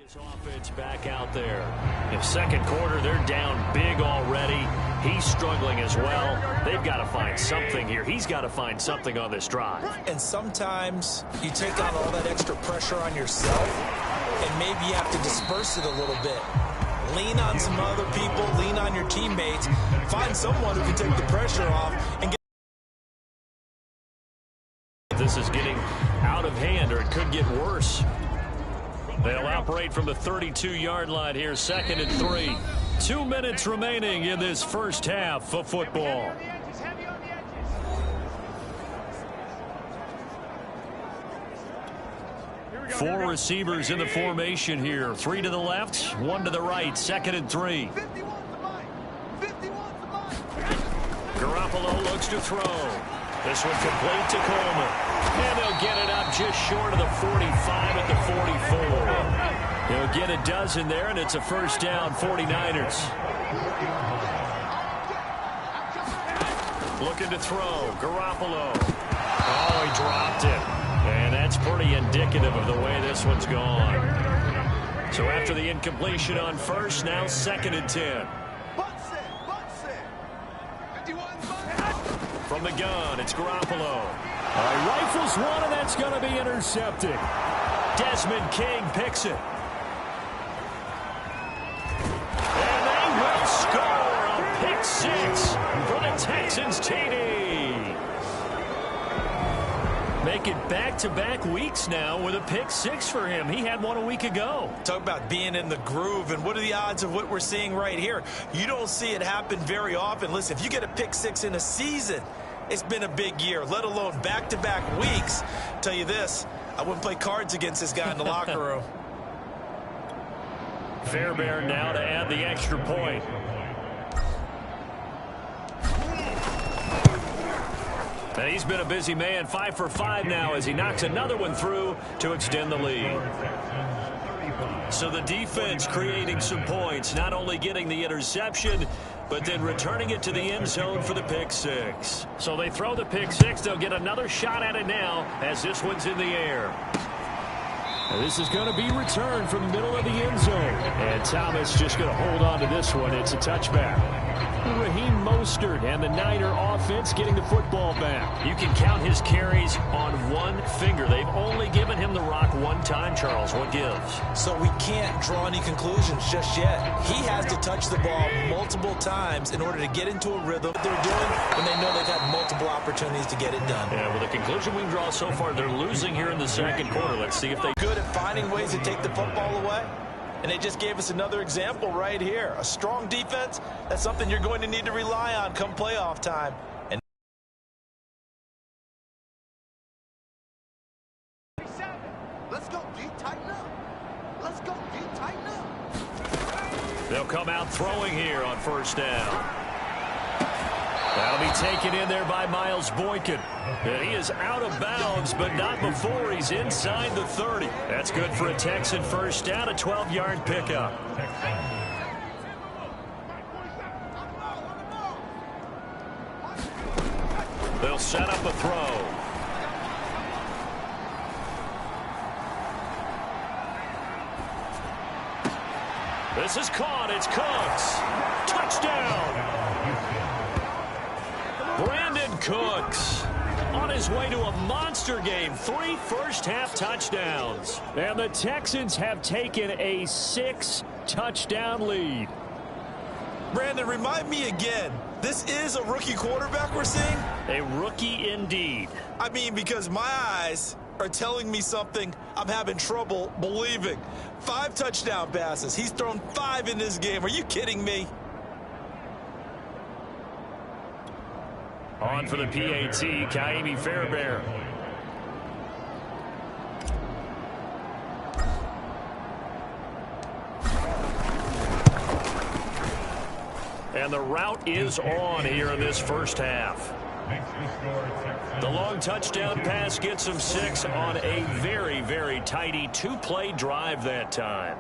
This offense back out there. In second quarter, they're down big already. He's struggling as well. They've got to find something here. He's got to find something on this drive. And sometimes you take on all that extra pressure on yourself, and maybe you have to disperse it a little bit. Lean on some other people, lean on your teammates, find someone who can take the pressure off and get. This is getting out of hand, or it could get worse. They'll operate from the 32-yard line here, 2nd and 3. 2 minutes remaining in this first half of football. Four receivers in the formation here. 3 to the left, 1 to the right, 2nd and 3. Garoppolo looks to throw. This one complete to Coleman. And they'll get it up just short of the 45 at the 44. They'll get a dozen there, and it's a first down, 49ers. Looking to throw. Garoppolo. Oh, he dropped it. And that's pretty indicative of the way this one's gone. So after the incompletion on first, now 2nd and 10. From the gun, it's Garoppolo. Rifles one, and that's going to be intercepted. Desmond King picks it. And they will score a pick 6 for the Texans TD. Make it back-to-back weeks now with a pick 6 for him. He had one a week ago. Talk about being in the groove, and what are the odds of what we're seeing right here? You don't see it happen very often. Listen, if you get a pick 6 in a season, it's been a big year, let alone back-to-back weeks. Tell you this, I wouldn't play cards against this guy in the locker room. Fairbairn now to add the extra point. And he's been a busy man, 5 for 5 now as he knocks another one through to extend the lead. So the defense creating some points, not only getting the interception, but then returning it to the end zone for the pick 6. So they throw the pick 6. They'll get another shot at it now as this one's in the air. And this is going to be returned from the middle of the end zone. And Thomas just going to hold on to this one. It's a touchback. Raheem Mostert and the Niner offense getting the football back. You can count his carries on one finger. They've only given him the rock one time, Charles. What gives? So we can't draw any conclusions just yet. He has to touch the ball multiple times in order to get into a rhythm. What they're doing when they know they've had multiple opportunities to get it done. Yeah, well, the conclusion we can draw so far, they're losing here in the second quarter. Let's see if they good at finding ways to take the football away. And they just gave us another example right here. A strong defense, that's something you're going to need to rely on come playoff time. And let's go, D, tighten up. Let's go, D, tighten up. They'll come out throwing here on first down. That'll be taken in there by Miles Boykin. And he is out of bounds, but not before he's inside the 30. That's good for a Texan first down, a 12-yard pickup. They'll set up a throw. This is caught. It's Cooks. Touchdown. Brandon Cooks on his way to a monster game. 3 first-half touchdowns. And the Texans have taken a 6-touchdown lead. Brandon, remind me again, this is a rookie quarterback we're seeing? A rookie indeed. I mean, because my eyes are telling me something I'm having trouble believing. 5 touchdown passes. He's thrown 5 in this game. Are you kidding me? On for the PAT, Kaimi Fairbairn. And the route is on here in this first half. The long touchdown pass gets him 6 on a very, very tidy 2-play drive that time.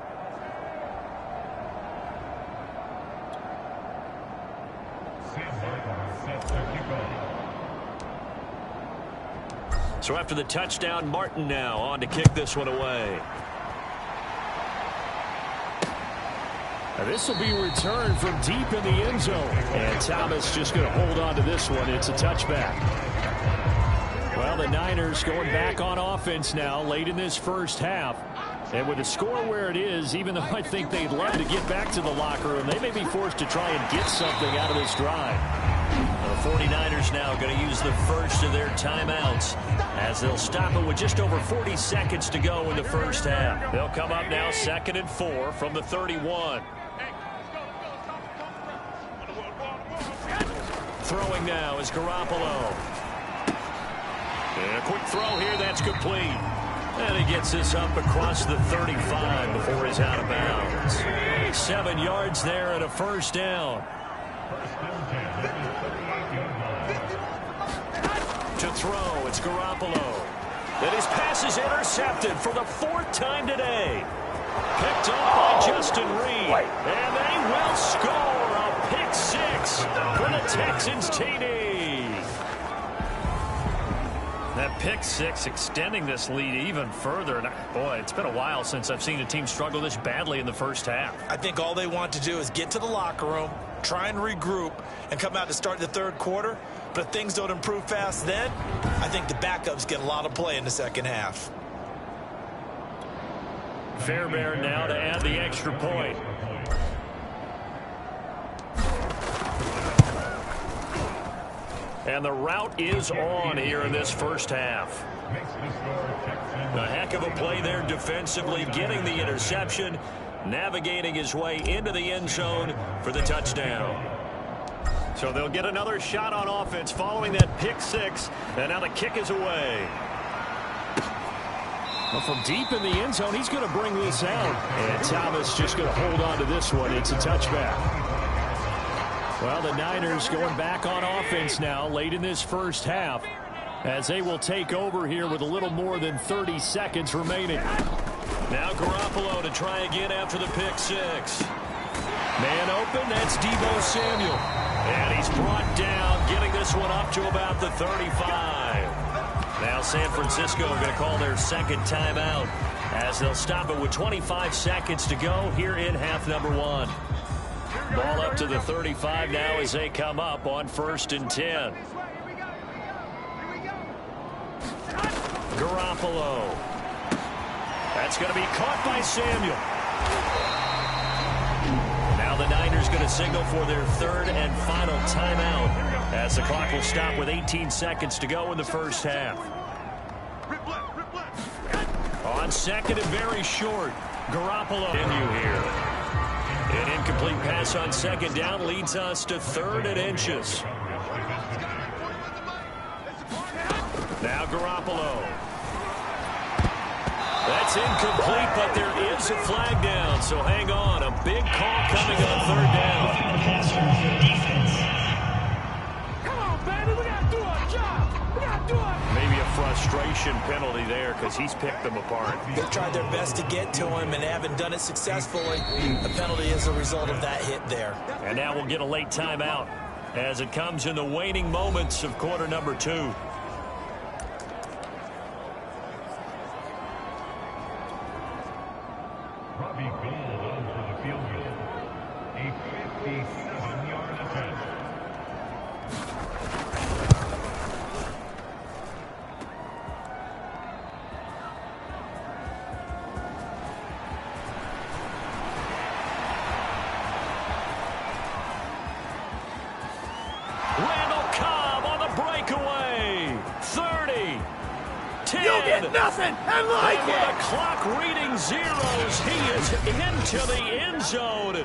So after the touchdown, Martin now on to kick this one away. This will be returned from deep in the end zone. And Thomas just going to hold on to this one. It's a touchback. Well, the Niners going back on offense now late in this first half. And with the score where it is, even though I think they'd love to get back to the locker room, they may be forced to try and get something out of this drive. The 49ers now going to use the first of their timeouts as they'll stop it with just over 40 seconds to go in the first half. They'll come up now 2nd and 4 from the 31. Throwing now is Garoppolo. And a quick throw here, that's complete. And he gets this up across the 35 before he's out of bounds. 7 yards there and a first down. To throw, it's Garoppolo. And his pass is intercepted for the 4th time today. Picked up by Justin Reed. And they will score a pick 6 for the Texans TD. That pick 6 extending this lead even further. And boy, it's been a while since I've seen a team struggle this badly in the first half. I think all they want to do is get to the locker room, try and regroup, and come out to start the third quarter. But if things don't improve fast then, I think the backups get a lot of play in the second half. Fairbairn now to add the extra point. And the route is on here in this first half. A heck of a play there defensively, getting the interception, navigating his way into the end zone for the touchdown. So they'll get another shot on offense following that pick 6, and now the kick is away. Well, from deep in the end zone, he's going to bring this out. And Thomas just going to hold on to this one. It's a touchback. Well, the Niners going back on offense now late in this first half as they will take over here with a little more than 30 seconds remaining. Now Garoppolo to try again after the pick 6. Man open, that's Deebo Samuel. And he's brought down, getting this one up to about the 35. Now San Francisco going to call their second timeout as they'll stop it with 25 seconds to go here in half number 1. Ball up to the 35 now as they come up on 1st and 10. Garoppolo. That's going to be caught by Samuel. Now the Niners going to signal for their 3rd and final timeout as the clock will stop with 18 seconds to go in the first half. On 2nd and very short, Garoppolo continue here. An incomplete pass on 2nd down leads us to 3rd and inches. Now Garoppolo. That's incomplete, but there is a flag down, so hang on. A big call coming on 3rd down. Come on, baby, we got to do our job. We got to do our... Maybe a frustration penalty there because he's picked them apart. They've tried their best to get to him and haven't done it successfully. The penalty is a result of that hit there. And now we'll get a late timeout as it comes in the waning moments of quarter number 2. Nothing and like and with the clock reading zeros, he is into the end zone.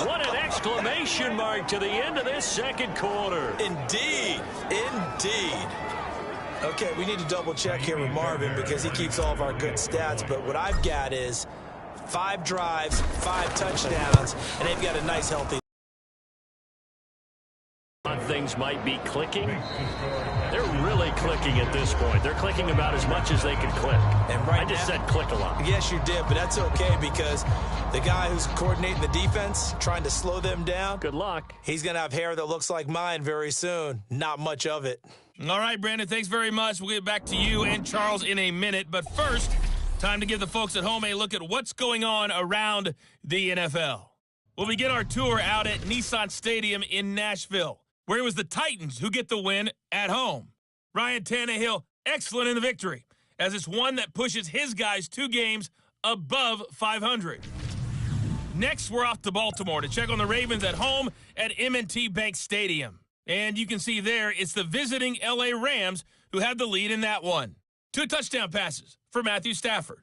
What an exclamation mark to the end of this second quarter. Indeed. Indeed. Okay, we need to double check here with Marvin because he keeps all of our good stats, but what I've got is 5 drives, 5 touchdowns, and they've got a nice healthy. Things might be clicking. They're really clicking at this point. They're clicking about as much as they can click. And right I just said click a lot. Yes, you did, but that's okay because the guy who's coordinating the defense, trying to slow them down. Good luck. He's going to have hair that looks like mine very soon. Not much of it. All right, Brandon, thanks very much. We'll get back to you and Charles in a minute. But first, time to give the folks at home a look at what's going on around the NFL. We'll begin our tour out at Nissan Stadium in Nashville, where it was the Titans who get the win at home. Ryan Tannehill, excellent in the victory, as it's one that pushes his guys 2 games above 500. Next, we're off to Baltimore to check on the Ravens at home at M&T Bank Stadium. And you can see there, it's the visiting L.A. Rams who had the lead in that one. 2 touchdown passes for Matthew Stafford.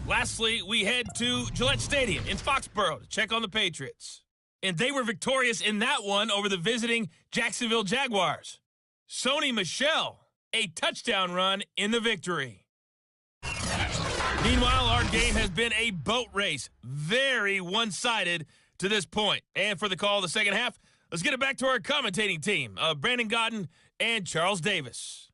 Lastly, we head to Gillette Stadium in Foxborough to check on the Patriots. And they were victorious in that one over the visiting Jacksonville Jaguars. Sony Michel, a touchdown run in the victory. Meanwhile, our game has been a boat race. Very one-sided to this point. And for the call of the second half, let's get it back to our commentating team of Brandon Godden and Charles Davis.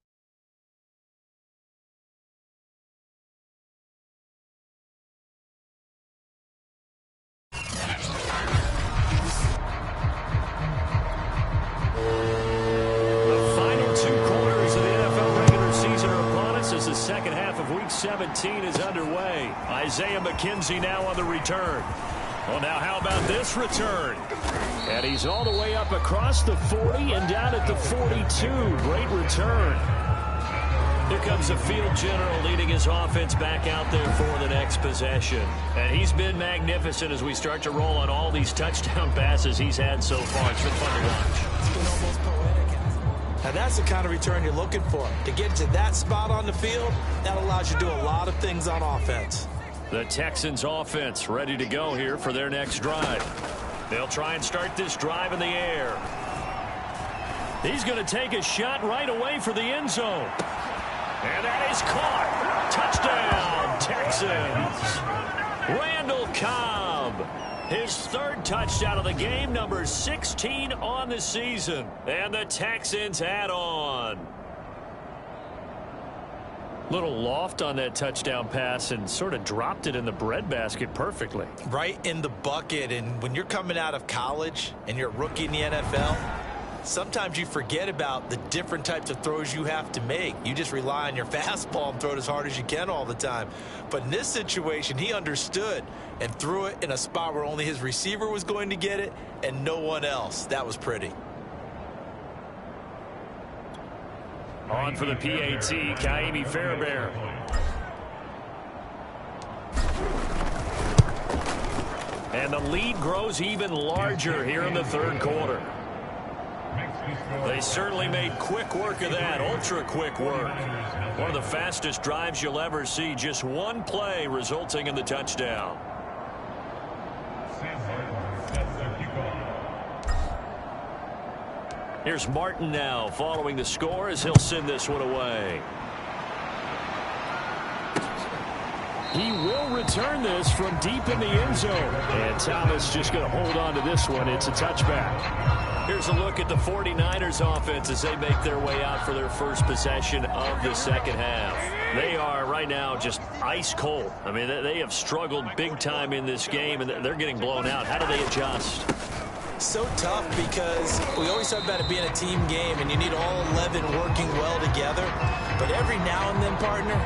As the second half of Week 17 is underway. Isaiah McKenzie now on the return. Well, now how about this return? And he's all the way up across the 40 and down at the 42. Great return. Here comes the field general leading his offense back out there for the next possession. And he's been magnificent as we start to roll on all these touchdown passes he's had so far. It's been fun to watch. It's been almost poetic. Now, that's the kind of return you're looking for. To get to that spot on the field, that allows you to do a lot of things on offense. The Texans offense ready to go here for their next drive. They'll try and start this drive in the air. He's going to take a shot right away for the end zone. And that is caught. Touchdown, Texans. Randall Cobb. His 3rd touchdown of the game, number 16 on the season. And the Texans add on. Little loft on that touchdown pass and sort of dropped it in the breadbasket perfectly. Right in the bucket. And when you're coming out of college and you're a rookie in the NFL, sometimes you forget about the different types of throws you have to make. You just rely on your fastball and throw it as hard as you can all the time. But in this situation, he understood and threw it in a spot where only his receiver was going to get it and no one else. That was pretty. On for the PAT, Kaimi Fairbairn. And the lead grows even larger here in the 3rd quarter. They certainly made quick work of that, ultra-quick work. One of the fastest drives you'll ever see, just one play resulting in the touchdown. Here's Martin now following the score as he'll send this one away. He will return this from deep in the end zone. And Thomas just going to hold on to this one. It's a touchback. Here's a look at the 49ers offense as they make their way out for their first possession of the second half. They are right now just ice cold. I mean, they have struggled big time in this game, and they're getting blown out. How do they adjust? So tough because we always talk about it being a team game, and you need all 11 working well together. But every now and then, partner,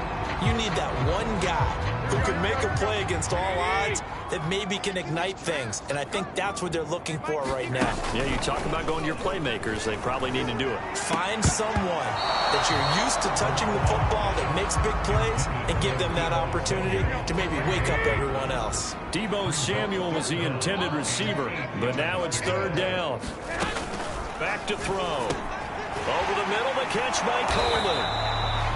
you need that one guy who can make a play against all odds that maybe can ignite things. And I think that's what they're looking for right now. Yeah, you talk about going to your playmakers. They probably need to do it. Find someone that you're used to touching the football that makes big plays and give them that opportunity to maybe wake up everyone else. Deebo Samuel was the intended receiver, but now it's 3rd down. Back to throw. Over the middle, the catch by Coleman.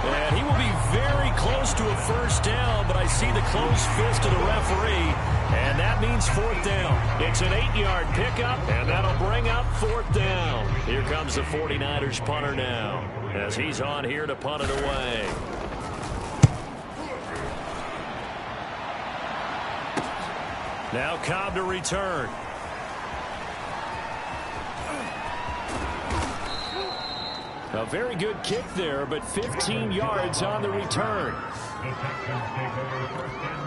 And he will be very close to a first down, but I see the closed fist of the referee, and that means 4th down. It's an 8-yard pickup, and that'll bring up 4th down. Here comes the 49ers punter now, as he's on here to punt it away. Now Cobb to return. A very good kick there, but 15 yards on the return.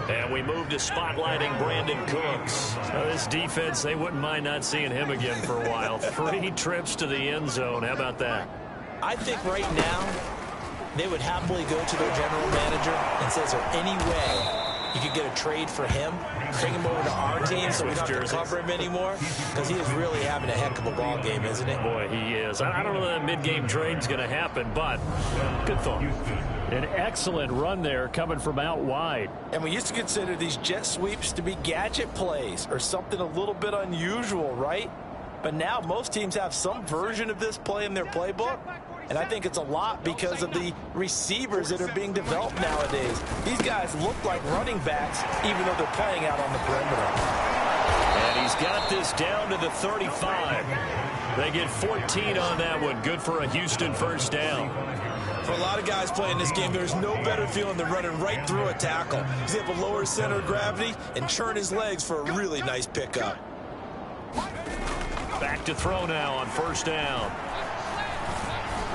And we move to spotlighting Brandon Cooks. Now, this defense, they wouldn't mind not seeing him again for a while. 3 trips to the end zone. How about that? I think right now they would happily go to their general manager and say, is there any way you could get a trade for him, bring him over to our team so we don't have to cover him anymore, because he is really having a heck of a ball game, isn't he? Boy, he is. I don't know that mid-game trade's going to happen, but good thought. An excellent run there coming from out wide. And we used to consider these jet sweeps to be gadget plays or something a little bit unusual, right? But now most teams have some version of this play in their playbook. And I think it's a lot because of the receivers that are being developed nowadays. These guys look like running backs, even though they're playing out on the perimeter. And he's got this down to the 35. They get 14 on that one. Good for a Houston first down. For a lot of guys playing this game, there's no better feeling than running right through a tackle. He's able to lower his center of gravity and churn his legs for a really nice pickup. Back to throw now on first down.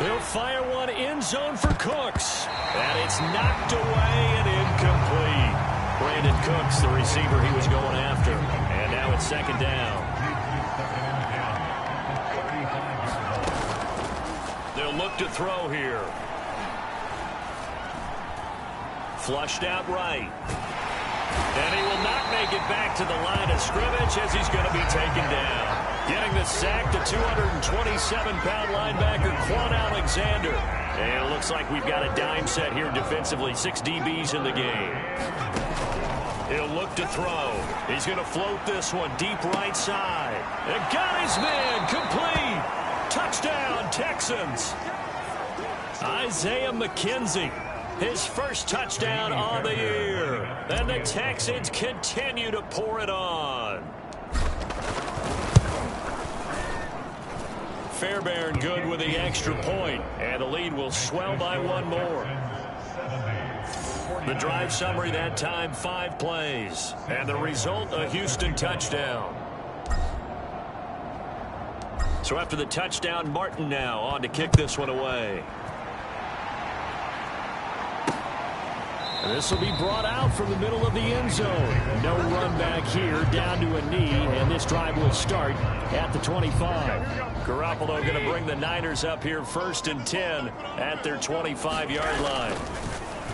He'll fire one end zone for Cooks. And it's knocked away and incomplete. Brandon Cooks, the receiver he was going after. And now it's second down. They'll look to throw here. Flushed out right. And he will not make it back to the line of scrimmage as he's going to be taken down. Getting the sack, the 227-pound linebacker, Quin Alexander. And it looks like we've got a dime set here defensively. 6 DBs in the game. He'll look to throw. He's going to float this one deep right side. And got his man complete. Touchdown, Texans. Isaiah McKenzie, his first touchdown on the year. And the Texans continue to pour it on. Fairbairn good with the extra point, and the lead will swell by one more. The drive summary that time, 5 plays, and the result, a Houston touchdown. So after the touchdown, Martin now on to kick this one away. And this will be brought out from the middle of the end zone. No run back here, down to a knee, and this drive will start at the 25. Garoppolo going to bring the Niners up here first and 10 at their 25-yard line.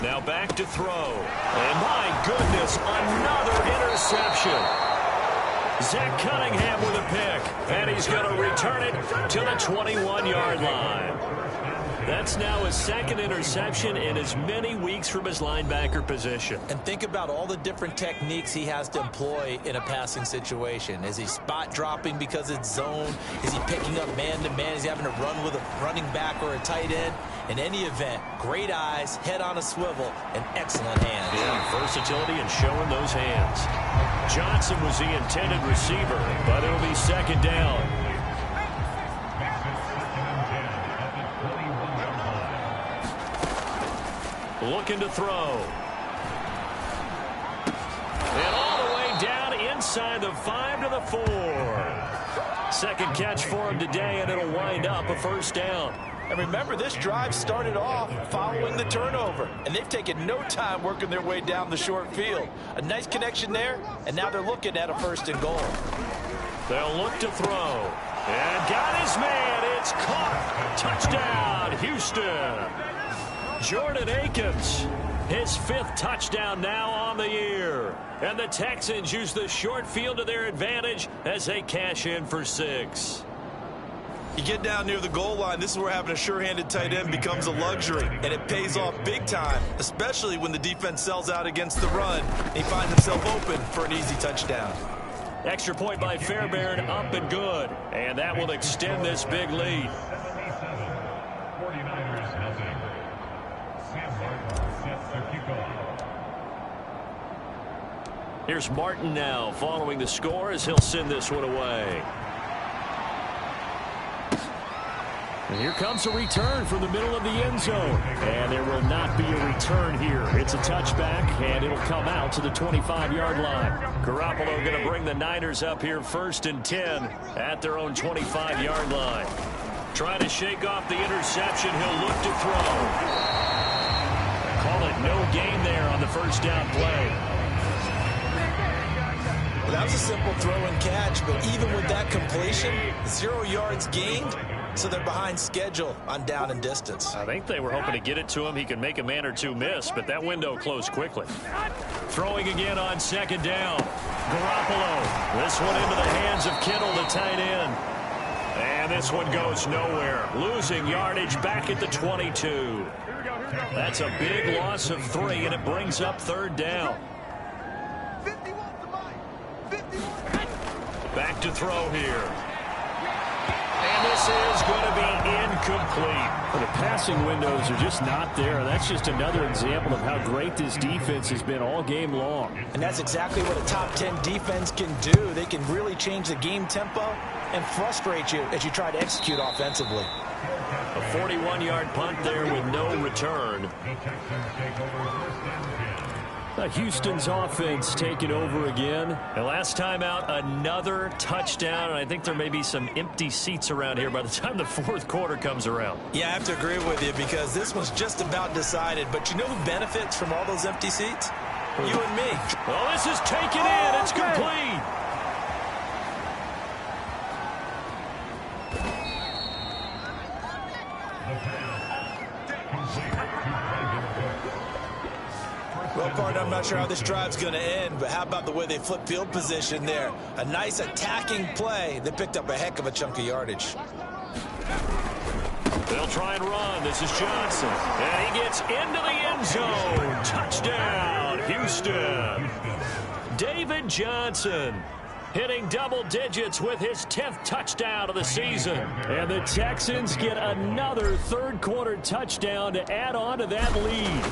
Now back to throw. And my goodness, another interception. Zach Cunningham with a pick, and he's going to return it to the 21-yard line. That's now his second interception in as many weeks from his linebacker position. And think about all the different techniques he has to employ in a passing situation. Is he spot dropping because it's zone? Is he picking up man-to-man? Is he having to run with a running back or a tight end? In any event, great eyes, head on a swivel, and excellent hands. Yeah, versatility and showing those hands. Johnson was the intended receiver, but it'll be second down. Looking to throw. And all the way down inside the 5 to the 4. Second catch for him today, and it'll wind up a first down. And remember, this drive started off following the turnover, and they've taken no time working their way down the short field. A nice connection there, and now they're looking at a first and goal. They'll look to throw. And got his man. It's caught. Touchdown, Houston. Jordan Akins, his 5th touchdown now on the year. And the Texans use the short field to their advantage as they cash in for 6. You get down near the goal line, this is where having a sure-handed tight end becomes a luxury. And it pays off big time, especially when the defense sells out against the run. And he finds himself open for an easy touchdown. Extra point by Fairbairn, up and good. And that will extend this big lead. Here's Martin now following the score as he'll send this one away. And here comes a return from the middle of the end zone. And there will not be a return here. It's a touchback, and it'll come out to the 25-yard line. Garoppolo going to bring the Niners up here first and 10 at their own 25-yard line. Trying to shake off the interception. He'll look to throw. Call it no gain there on the first down play. Well, that was a simple throw and catch, but even with that completion, 0 yards gained, So they're behind schedule on down and distance. I think they were hoping to get it to him. He could make a man or two miss, but that window closed quickly. Throwing again on second down. Garoppolo. This one into the hands of Kittle, the tight end. And this one goes nowhere. Losing yardage back at the 22. That's a big loss of 3, and it brings up third down. 51 to Mike. 51. Back to throw here. And this is going to be incomplete. Well, the passing windows are just not there. That's just another example of how great this defense has been all game long. And that's exactly what a top 10 defense can do. They can really change the game tempo and frustrate you as you try to execute offensively. A 41-yard punt there with no return. Houston's offense taking over again. And last time out, another touchdown. And I think there may be some empty seats around here by the time the fourth quarter comes around. Yeah, I have to agree with you because this one's just about decided. But you know who benefits from all those empty seats? You and me. Well, this is taken in. It's complete. Well, partner, I'm not sure how this drive's going to end, but how about the way they flip field position there? A nice attacking play. They picked up a heck of a chunk of yardage. They'll try and run. This is Johnson. And he gets into the end zone. Touchdown, Houston. David Johnson hitting double digits with his 10th touchdown of the season. And the Texans get another third quarter touchdown to add on to that lead.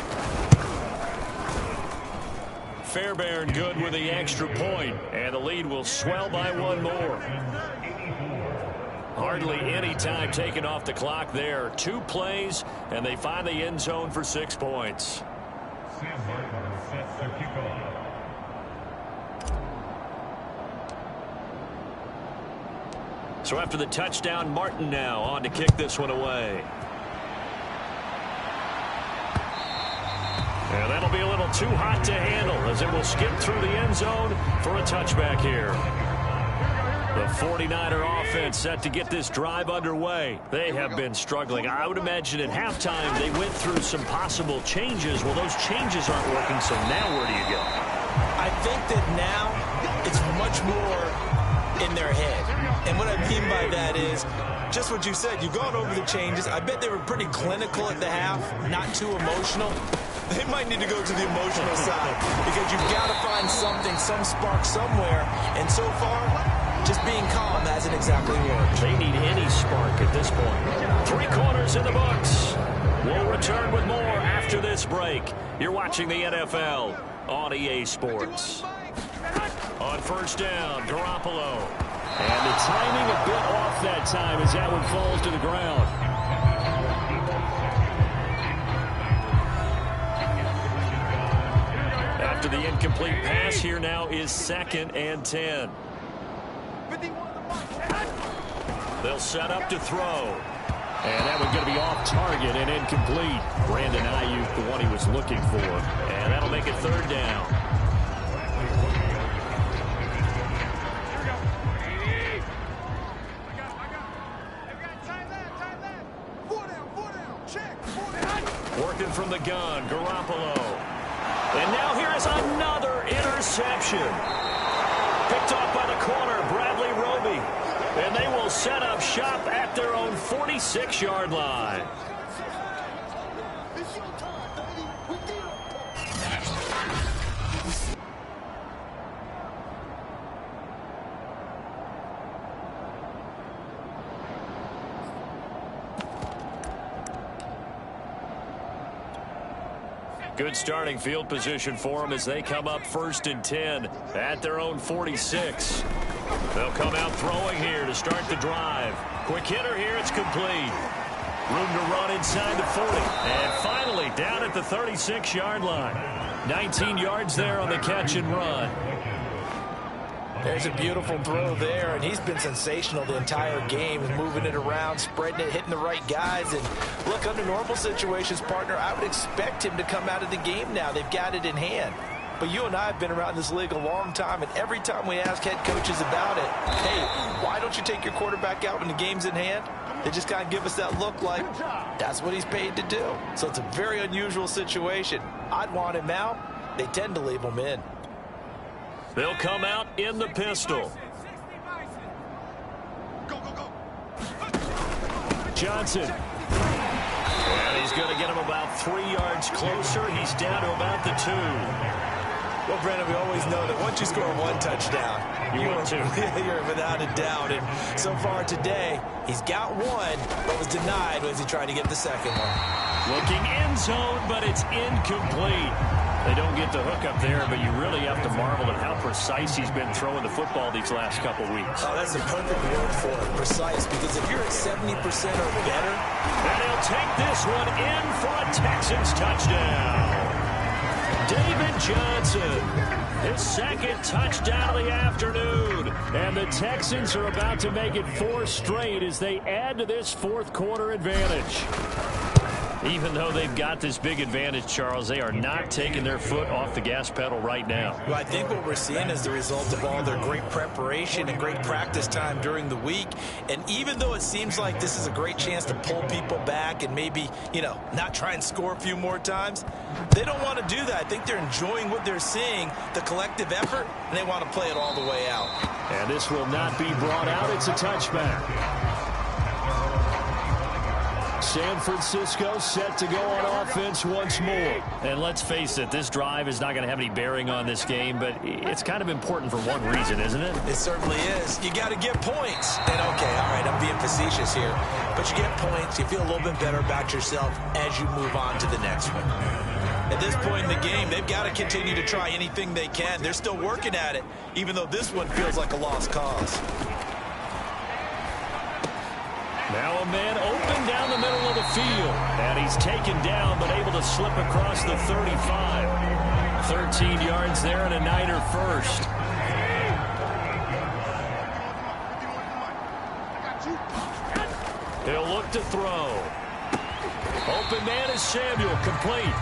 Fairbairn good with the extra point, and the lead will swell by one more. Hardly any time taken off the clock there. 2 plays, and they find the end zone for 6 points. So after the touchdown, Martin now on to kick this one away. And that'll be a little too hot to handle as it will skip through the end zone for a touchback here. The 49er offense set to get this drive underway. They have been struggling. I would imagine at halftime they went through some possible changes. Well, those changes aren't working, so now where do you go? I think that now it's much more in their head. And what I mean by that is just what you said. You've gone over the changes. I bet they were pretty clinical at the half, not too emotional. They might need to go to the emotional side because you've got to find something, some spark somewhere. And so far, just being calm hasn't exactly worked. They need any spark at this point. 3 quarters in the books. We'll return with more after this break. You're watching the NFL on EA Sports. On first down, Garoppolo. And the timing a bit off that time as that one falls to the ground. After the incomplete pass, here now is 2nd and 10. They'll set up to throw. And that one's going to be off target and incomplete. Brandon Ayuk, the one he was looking for. And that'll make it 3rd down. Working from the gun, Garoppolo. And now here is another interception. Picked off by the corner, Bradley Roby. And they will set up shop at their own 46-yard line. Good starting field position for them as they come up 1st and 10 at their own 46. They'll come out throwing here to start the drive. Quick hitter here, it's complete. Room to run inside the 40. And finally down at the 36-yard line. 19 yards there on the catch and run. There's a beautiful throw there, and he's been sensational the entire game, moving it around, spreading it, hitting the right guys. And look, under normal situations, partner, I would expect him to come out of the game now. They've got it in hand. But you and I have been around this league a long time, and every time we ask head coaches about it, hey, why don't you take your quarterback out when the game's in hand? They just got to give us that look like that's what he's paid to do. So it's a very unusual situation. I'd want him out. They tend to leave him in. They'll come out in the pistol. Johnson. And he's going to get him about 3 yards closer. He's down to about the 2. Well, Brandon, we always know that once you score 1 touchdown, you're without a doubt. And so far today, he's got 1, but was denied as he tried to get the second one. Looking end zone, but it's incomplete. They don't get the hook up there, but you really have to marvel at how precise he's been throwing the football these last couple weeks. Oh, that's the perfect word for it, precise, because if you're at 70% or better. And he'll take this one in for a Texans touchdown. David Johnson, his 2nd touchdown of the afternoon. And the Texans are about to make it 4 straight as they add to this 4th quarter advantage. Even though they've got this big advantage, Charles, they are not taking their foot off the gas pedal right now. Well, I think what we're seeing is the result of all their great preparation and great practice time during the week. And even though it seems like this is a great chance to pull people back and maybe, not try and score a few more times, they don't want to do that. I think they're enjoying what they're seeing, the collective effort, and they want to play it all the way out. And this will not be brought out. It's a touchback. San Francisco set to go on offense once more. And let's face it, this drive is not going to have any bearing on this game, but it's kind of important for one reason, isn't it? It certainly is. You got to get points. And, okay, all right, I'm being facetious here. But you get points, you feel a little bit better about yourself as you move on to the next one. At this point in the game, they've got to continue to try anything they can. They're still working at it, even though this one feels like a lost cause. Now a man open down the middle of the field. And he's taken down, but able to slip across the 35. 13 yards there and a Niner first. He'll look to throw. Open man is Samuel, complete.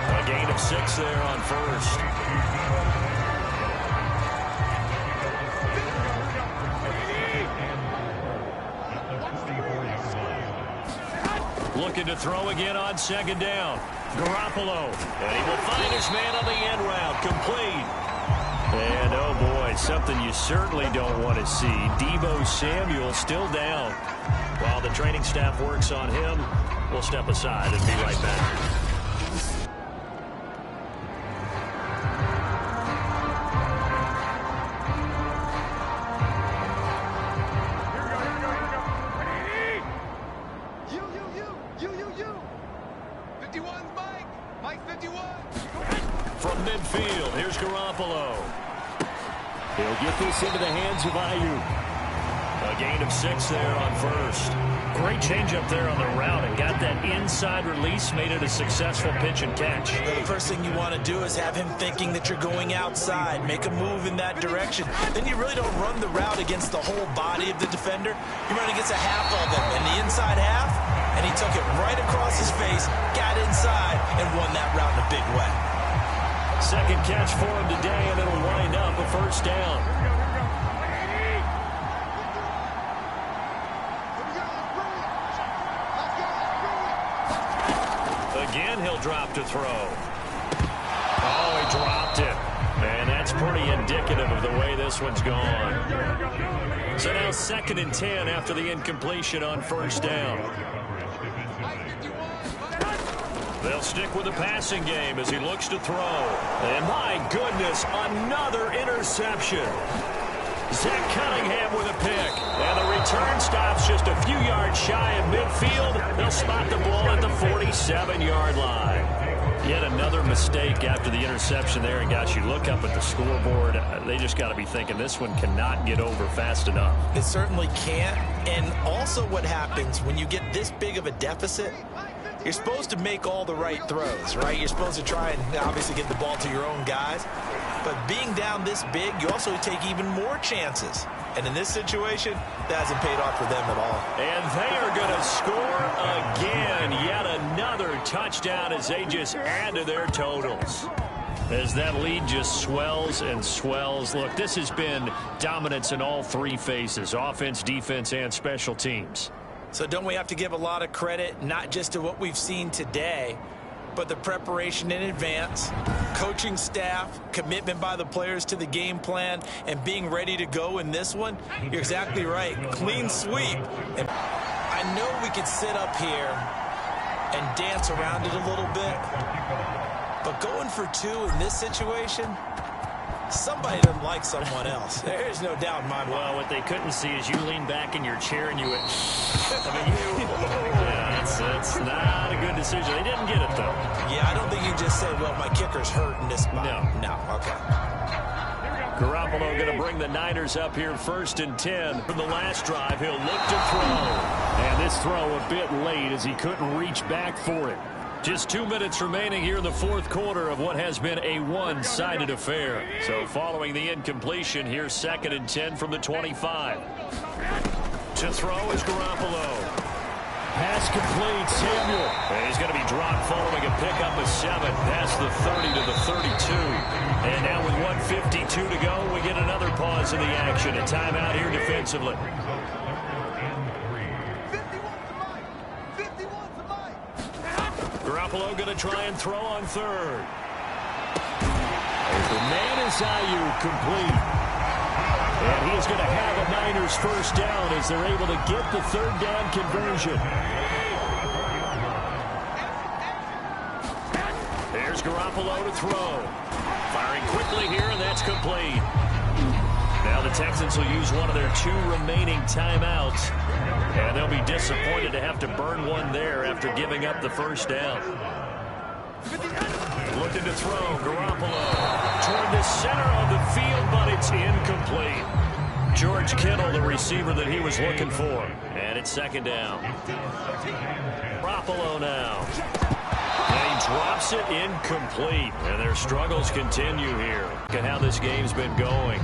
A gain of 6 there on first. Looking to throw again on 2nd down. Garoppolo. And he will find his man on the end route. Complete. And, oh, boy, something you certainly don't want to see. Deebo Samuel still down. While the training staff works on him, we'll step aside and be right back. From midfield, here's Garoppolo. He'll get this into the hands of Ayuk. A gain of 6 there on first. Great change up there on the route and got that inside release, made it a successful pitch and catch. The first thing you want to do is have him thinking that you're going outside, make a move in that direction. Then you really don't run the route against the whole body of the defender. You run against a half of them in the inside half, and he took it right across his face, got inside, and won that route in a big way. 2nd catch for him today, and it'll wind up a first down. Again, he'll drop to throw. Oh, he dropped it. And that's pretty indicative of the way this one's gone. So now 2nd and 10 after the incompletion on first down. They'll stick with the passing game as he looks to throw. And my goodness, another interception. Zach Cunningham with a pick. And the return stops just a few yards shy of midfield. They'll spot the ball at the 47-yard line. Yet another mistake after the interception there. And, gosh, you look up at the scoreboard, they just got to be thinking this one cannot get over fast enough. It certainly can't. And also what happens when you get this big of a deficit, you're supposed to make all the right throws, right? You're supposed to try and obviously get the ball to your own guys. But being down this big, you also take even more chances. And in this situation, that hasn't paid off for them at all. And they are going to score again. Yet another touchdown as they just add to their totals. As that lead just swells and swells. Look, this has been dominance in all 3 phases. Offense, defense, and special teams. So don't we have to give a lot of credit, not just to what we've seen today, but the preparation in advance, coaching staff, commitment by the players to the game plan, and being ready to go in this one? You're exactly right. Clean sweep. And I know we could sit up here and dance around it a little bit, but going for 2 in this situation, somebody doesn't like someone else. There's no doubt in my mind. Well, what they couldn't see is you lean back in your chair and you went, yeah, it's not a good decision. They didn't get it, though. Yeah, I don't think you can just say, well, my kicker's hurt in this spot. No, okay. Garoppolo going to bring the Niners up here 1st and 10. From the last drive, he'll look to throw. And this throw a bit late as he couldn't reach back for it. Just 2 minutes remaining here in the 4th quarter of what has been a one-sided affair. So following the incompletion, here's 2nd and 10 from the 25. To throw is Garoppolo. Pass complete, Samuel. And he's going to be dropped following a pickup of 7 past the 30 to the 32. And now with 1:52 to go, we get another pause in the action. A timeout here defensively. 51's a mine. Garoppolo going to try and throw on 3rd. The man is Ayuk complete. And he is going to have a Niners 1st down as they're able to get the 3rd down conversion. There's Garoppolo to throw. Firing quickly here, and that's complete. Now the Texans will use one of their 2 remaining timeouts. And they'll be disappointed to have to burn one there after giving up the 1st down. Looking to throw, Garoppolo toward the center of the field, but it's incomplete. George Kittle, the receiver that he was looking for. And it's 2nd down. Garoppolo now. And he drops it incomplete. And their struggles continue here. Look at how this game's been going.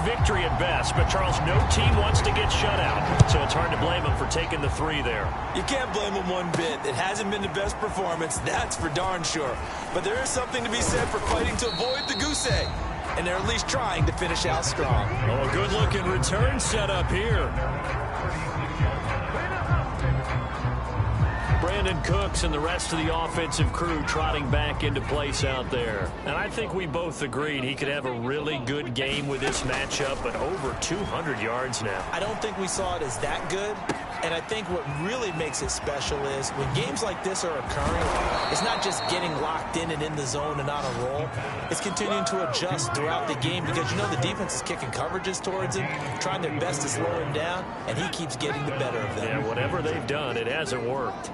Victory at best, but Charles, no team wants to get shut out, so it's hard to blame them for taking the 3 there. You can't blame them one bit. It hasn't been the best performance, that's for darn sure. But there is something to be said for fighting to avoid the goose egg, and they're at least trying to finish out strong. Oh, a good-looking return set up here. Brandon Cooks and the rest of the offensive crew trotting back into place out there. And I think we both agreed he could have a really good game with this matchup, but over 200 yards now. I don't think we saw it as that good. And I think what really makes it special is when games like this are occurring, it's not just getting locked in and in the zone and on a roll. It's continuing to adjust throughout the game because, you know, the defense is kicking coverages towards him, trying their best to slow him down, and he keeps getting the better of them. Yeah, whatever they've done, it hasn't worked.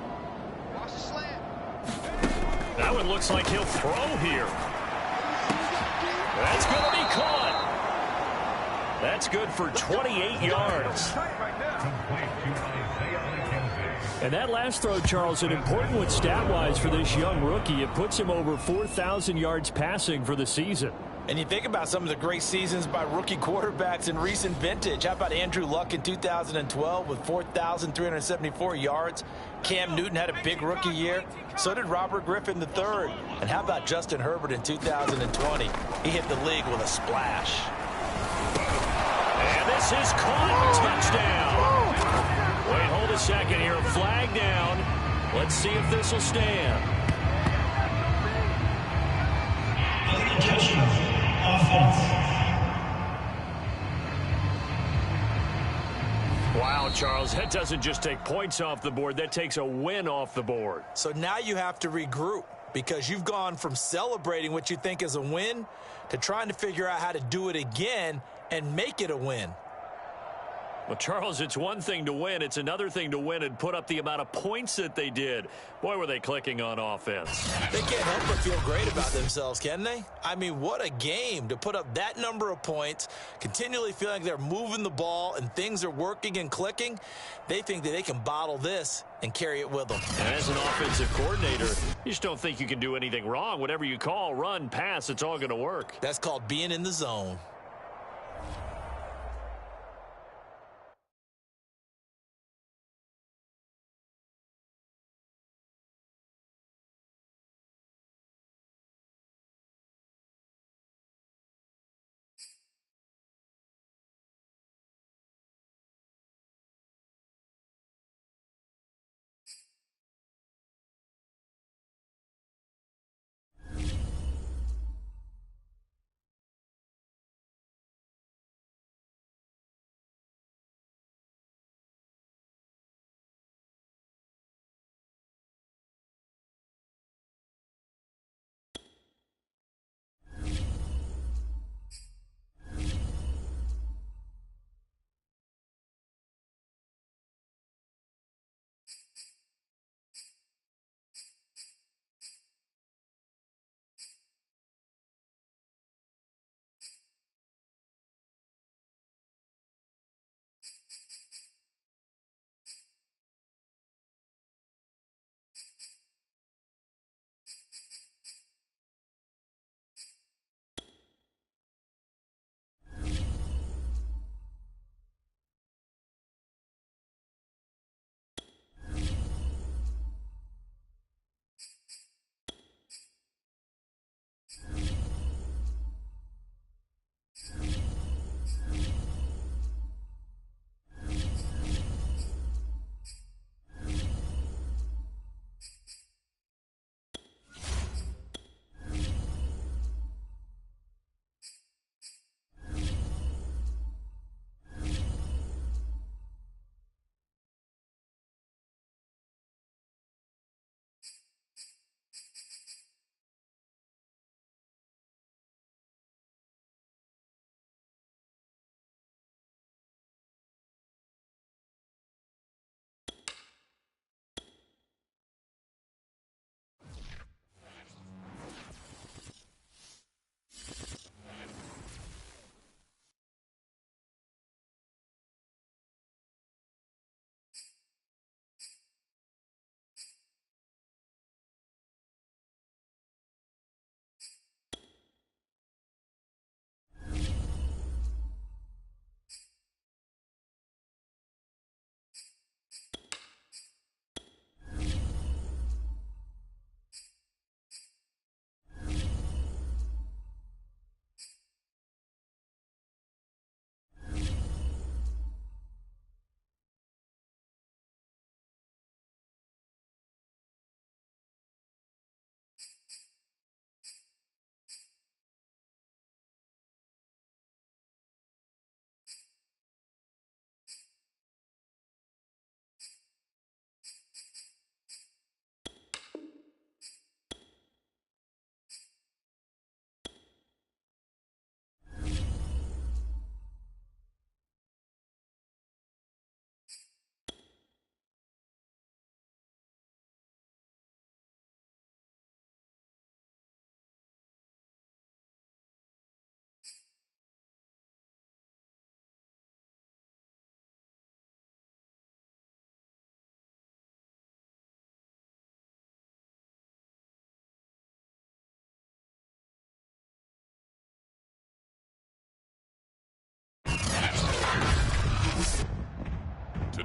That one looks like he'll throw here. That's going to be caught. That's good for 28 yards. And that last throw, Charles, an important one stat-wise for this young rookie. It puts him over 4,000 yards passing for the season. And you think about some of the great seasons by rookie quarterbacks in recent vintage. How about Andrew Luck in 2012 with 4,374 yards? Cam Newton had a big rookie year. So did Robert Griffin III. And how about Justin Herbert in 2020? He hit the league with a splash. And this is caught. Touchdown. Wait, hold a second here. Flag down. Let's see if this will stand. Wow, Charles, that doesn't just take points off the board. That takes a win off the board. So now you have to regroup because you've gone from celebrating what you think is a win to trying to figure out how to do it again and make it a win. Well, Charles, it's one thing to win. It's another thing to win and put up the amount of points that they did. Boy, were they clicking on offense. They can't help but feel great about themselves, can they? I mean, what a game to put up that number of points, continually feeling like they're moving the ball and things are working and clicking. They think that they can bottle this and carry it with them. And as an offensive coordinator, you just don't think you can do anything wrong. Whatever you call, run, pass, it's all going to work. That's called being in the zone.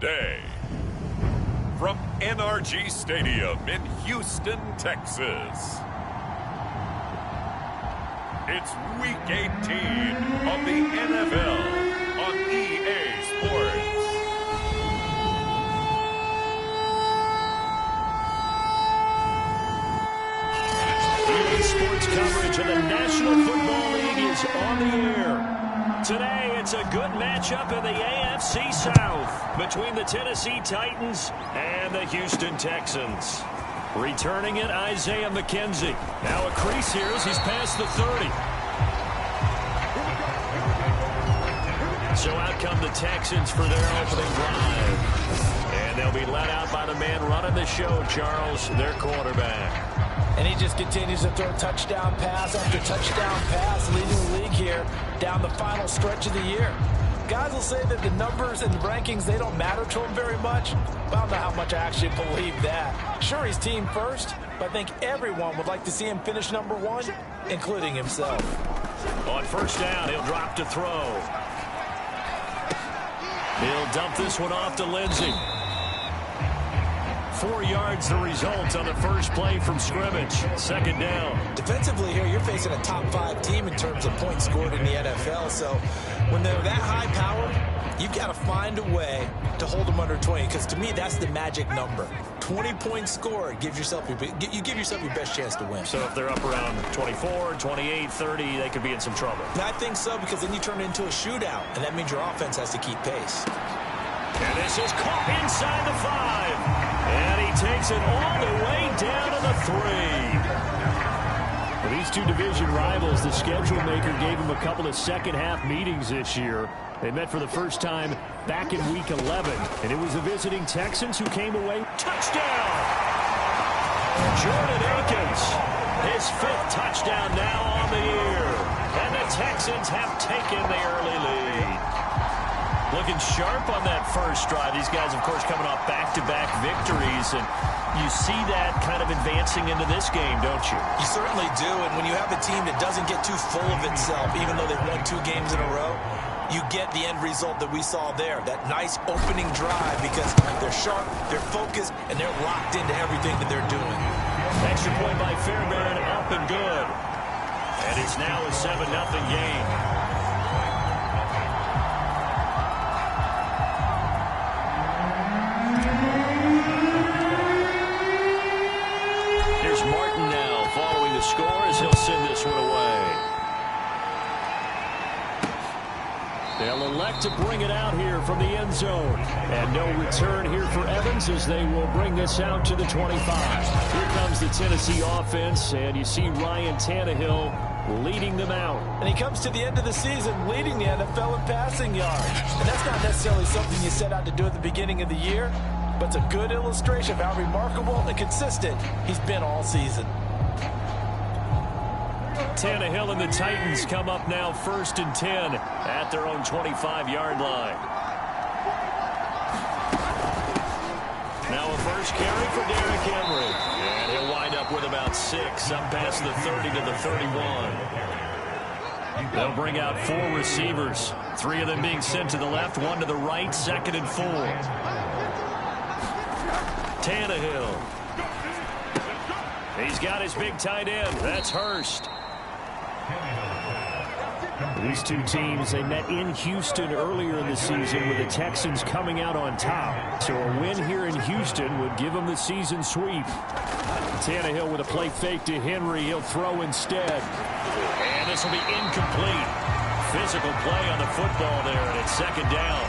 Today, from NRG Stadium in Houston, Texas, it's Week 18 of the NFL on EA Sports. EA Sports coverage of the National Football League is on the air. Today, it's a good matchup in the AFC South between the Tennessee Titans and the Houston Texans. Returning it, Isaiah McKenzie. Now a crease here as he's past the 30. So out come the Texans for their opening drive. And they'll be let out by the man running the show, Charles, their quarterback. And he just continues to throw touchdown pass after touchdown pass, leading the league here down the final stretch of the year. Guys will say that the numbers and the rankings, they don't matter to him very much. But I don't know how much I actually believe that. Sure, he's team first, but I think everyone would like to see him finish number one, including himself. On first down, he'll drop to throw. He'll dump this one off to Lindsey. 4 yards the result on the first play from scrimmage. Second down. Defensively here, you're facing a top 5 team in terms of points scored in the NFL. So when they're that high powered, you've got to find a way to hold them under 20. Because to me, that's the magic number. 20 points scored gives yourself you give yourself your best chance to win. So if they're up around 24, 28, 30, they could be in some trouble. And I think so, because then you turn it into a shootout, and that means your offense has to keep pace. And this is caught inside the 5. And he takes it all the way down to the 3. For these two division rivals, the schedule maker gave them a couple of second-half meetings this year. They met for the first time back in Week 11, and it was the visiting Texans who came away. Touchdown! Jordan Akins, his 5th touchdown now on the year. And the Texans have taken the early lead. Looking sharp on that first drive. These guys, of course, coming off back-to-back victories, and you see that kind of advancing into this game, don't you? You certainly do, and when you have a team that doesn't get too full of itself, even though they've won 2 games in a row, you get the end result that we saw there, that nice opening drive, because they're sharp, they're focused, and they're locked into everything that they're doing. Extra point by Fairbairn, up and good. And it's now a 7-0 game. Here's Martin now following the score as he'll send this one away. They'll elect to bring it out here from the end zone. And no return here for Evans as they will bring this out to the 25. Here comes the Tennessee offense, and you see Ryan Tannehill leading them out. And he comes to the end of the season leading the NFL in passing yards. And that's not necessarily something you set out to do at the beginning of the year, but it's a good illustration of how remarkable and consistent he's been all season. Tannehill and the Titans come up now 1st and 10 at their own 25-yard line. Now a first carry for Derrick Henry. And he'll wind up with about 6 up past the 30 to the 31. They'll bring out 4 receivers. 3 of them being sent to the left, 1 to the right, 2nd and 4. Tannehill. He's got his big tight end. That's Hurst. These two teams, they met in Houston earlier in the season with the Texans coming out on top. So a win here in Houston would give them the season sweep. Tannehill with a play fake to Henry. He'll throw instead. And this will be incomplete. Physical play on the football there, and it's 2nd down.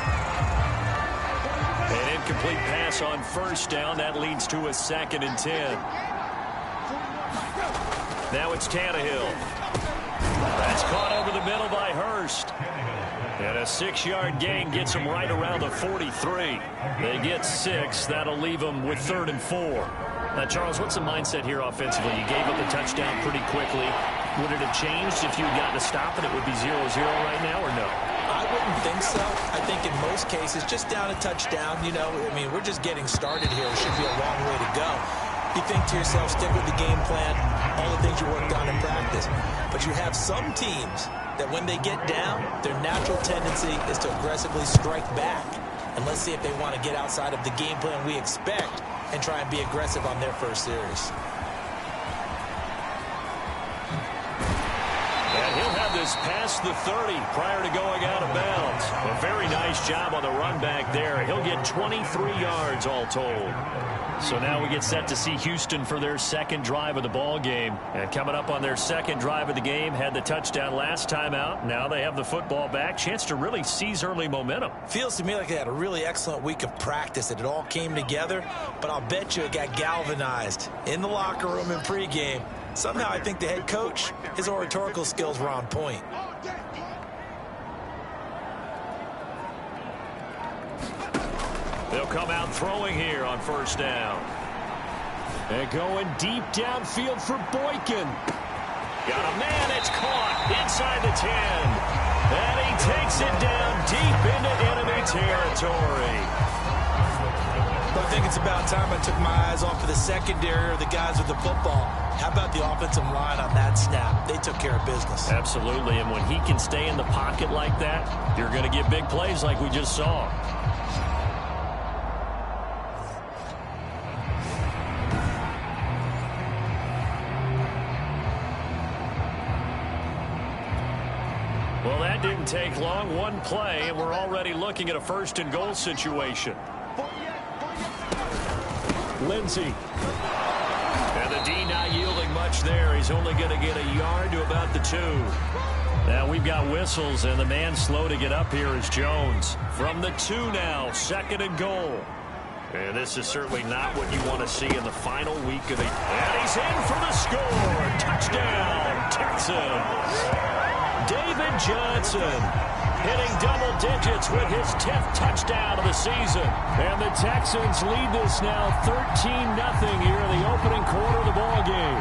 An incomplete pass on 1st down. That leads to a 2nd and 10. Now it's Tannehill. That's caught over the middle by Hurst. And a 6-yard gain gets them right around the 43. They get 6. That'll leave them with 3rd and 4. Now, Charles, what's the mindset here offensively? You gave up the touchdown pretty quickly. Would it have changed if you had gotten a stop and it would be 0-0 right now, or no? I wouldn't think so. I think in most cases, just down a touchdown, you know, I mean, we're just getting started here. It should be a long way to go. You think to yourself, stick with the game plan, all the things you worked on in practice. But you have some teams that when they get down, their natural tendency is to aggressively strike back. And let's see if they want to get outside of the game plan we expect and try and be aggressive on their first series. And he'll have this past the 30 prior to going out of bounds. A very nice job on the run back there. He'll get 23 yards all told. So now we get set to see Houston for their 2nd drive of the ball game. And coming up on their 2nd drive of the game, had the touchdown last time out. Now they have the football back. Chance to really seize early momentum. Feels to me like they had a really excellent week of practice, that it all came together. But I'll bet you it got galvanized in the locker room in pregame. Somehow I think the head coach, his oratorical skills were on point. They'll come out throwing here on first down. And going deep downfield for Boykin. Got a man, it's caught inside the 10. And he takes it down deep into enemy territory. I think it's about time I took my eyes off of the secondary or the guys with the football. How about the offensive line on that snap? They took care of business. Absolutely, and when he can stay in the pocket like that, you're going to get big plays like we just saw. Well, that didn't take long. One play, and we're already looking at a first and goal situation. Lindsey. And the D not yielding much there. He's only going to get a yard to about the 2. Now we've got whistles, and the man slow to get up here is Jones. From the 2 now, second and goal. And this is certainly not what you want to see in the final week of the... And he's in for the score. Touchdown, Texans. David Johnson hitting double digits with his 10th touchdown of the season. And the Texans lead this now 13-0 here in the opening quarter of the ball game.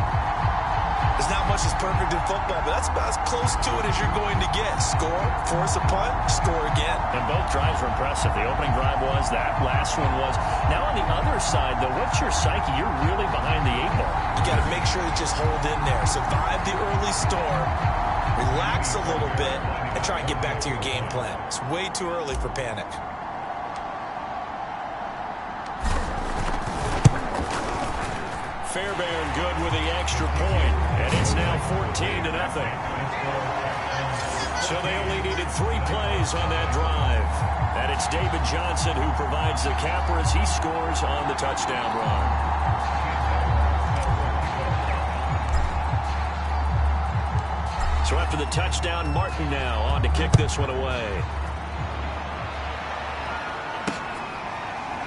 There's not much that's perfect in football, but that's about as close to it as you're going to get. Score, force a punt, score again. And both drives were impressive. The opening drive was, that last one was. Now on the other side, though, what's your psyche? You're really behind the 8 ball. You got to make sure to just hold in there. Survive the early storm. Relax a little bit and try and get back to your game plan. It's way too early for panic. Fairbairn good with the extra point, and it's now 14-0. So they only needed 3 plays on that drive. And it's David Johnson who provides the capper as he scores on the touchdown run. So after the touchdown, Martin now on to kick this one away.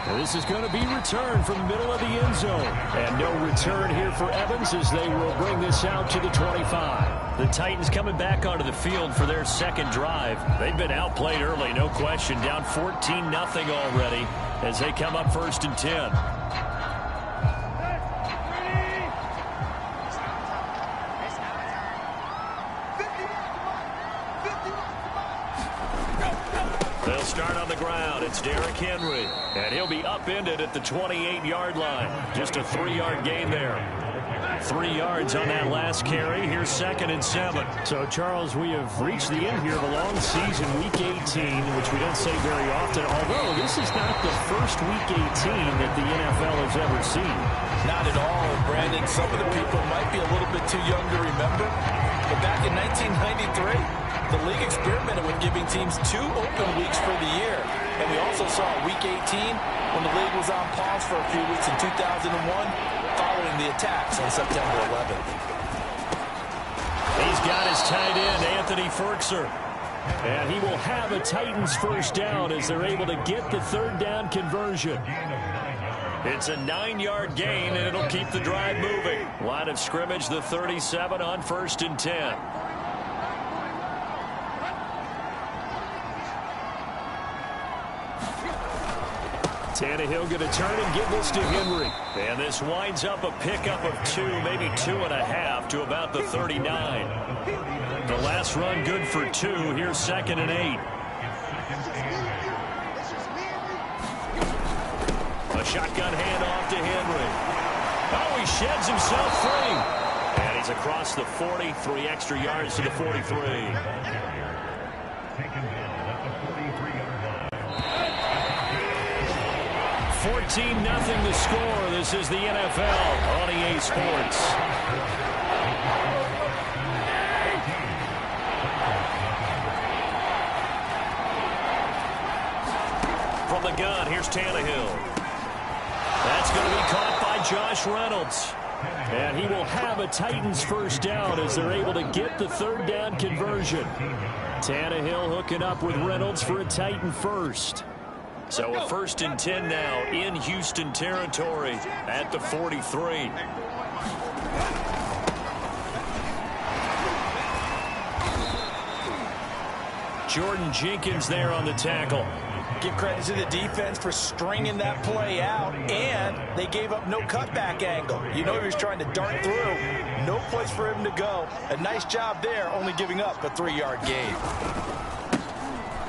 And this is going to be returned from the middle of the end zone. And no return here for Evans as they will bring this out to the 25. The Titans coming back onto the field for their second drive. They've been outplayed early, no question. Down 14-0 already as they come up first and 10. They'll start on the ground. It's Derrick Henry. And he'll be upended at the 28-yard line. Just a 3-yard gain there. 3 yards on that last carry. Here's second and 7. So, Charles, we have reached the end here of a long season, Week 18, which we don't say very often, although this is not the first Week 18 that the NFL has ever seen. Not at all, Brandon. Some of the people might be a little bit too young to remember. But back in 1993, the league experimented with giving teams 2 open weeks for the year. And we also saw Week 18 when the league was on pause for a few weeks in 2001 following the attacks on September 11th. He's got his tight end, Anthony Ferkser. And he will have a Titans first down as they're able to get the third down conversion. It's a 9-yard gain, and it'll keep the drive moving. Line of scrimmage, the 37 on first and 10. Tannehill going to turn and give this to Henry. And this winds up a pickup of 2, maybe 2.5 to about the 39. The last run good for 2. Here's second and 8. A shotgun handoff to Henry. Oh, he sheds himself free. And he's across the 40, 3 extra yards to the 43. 14-0 the score. This is the NFL on EA Sports. From the gun, here's Tannehill. That's going to be caught by Josh Reynolds. And he will have a Titans first down as they're able to get the third down conversion. Tannehill hooking up with Reynolds for a Titan first. So a first and 10 now in Houston territory at the 43. Jordan Jenkins there on the tackle. Give credit to the defense for stringing that play out, and they gave up no cutback angle. You know he was trying to dart through. No place for him to go. A nice job there, only giving up a 3-yard gain.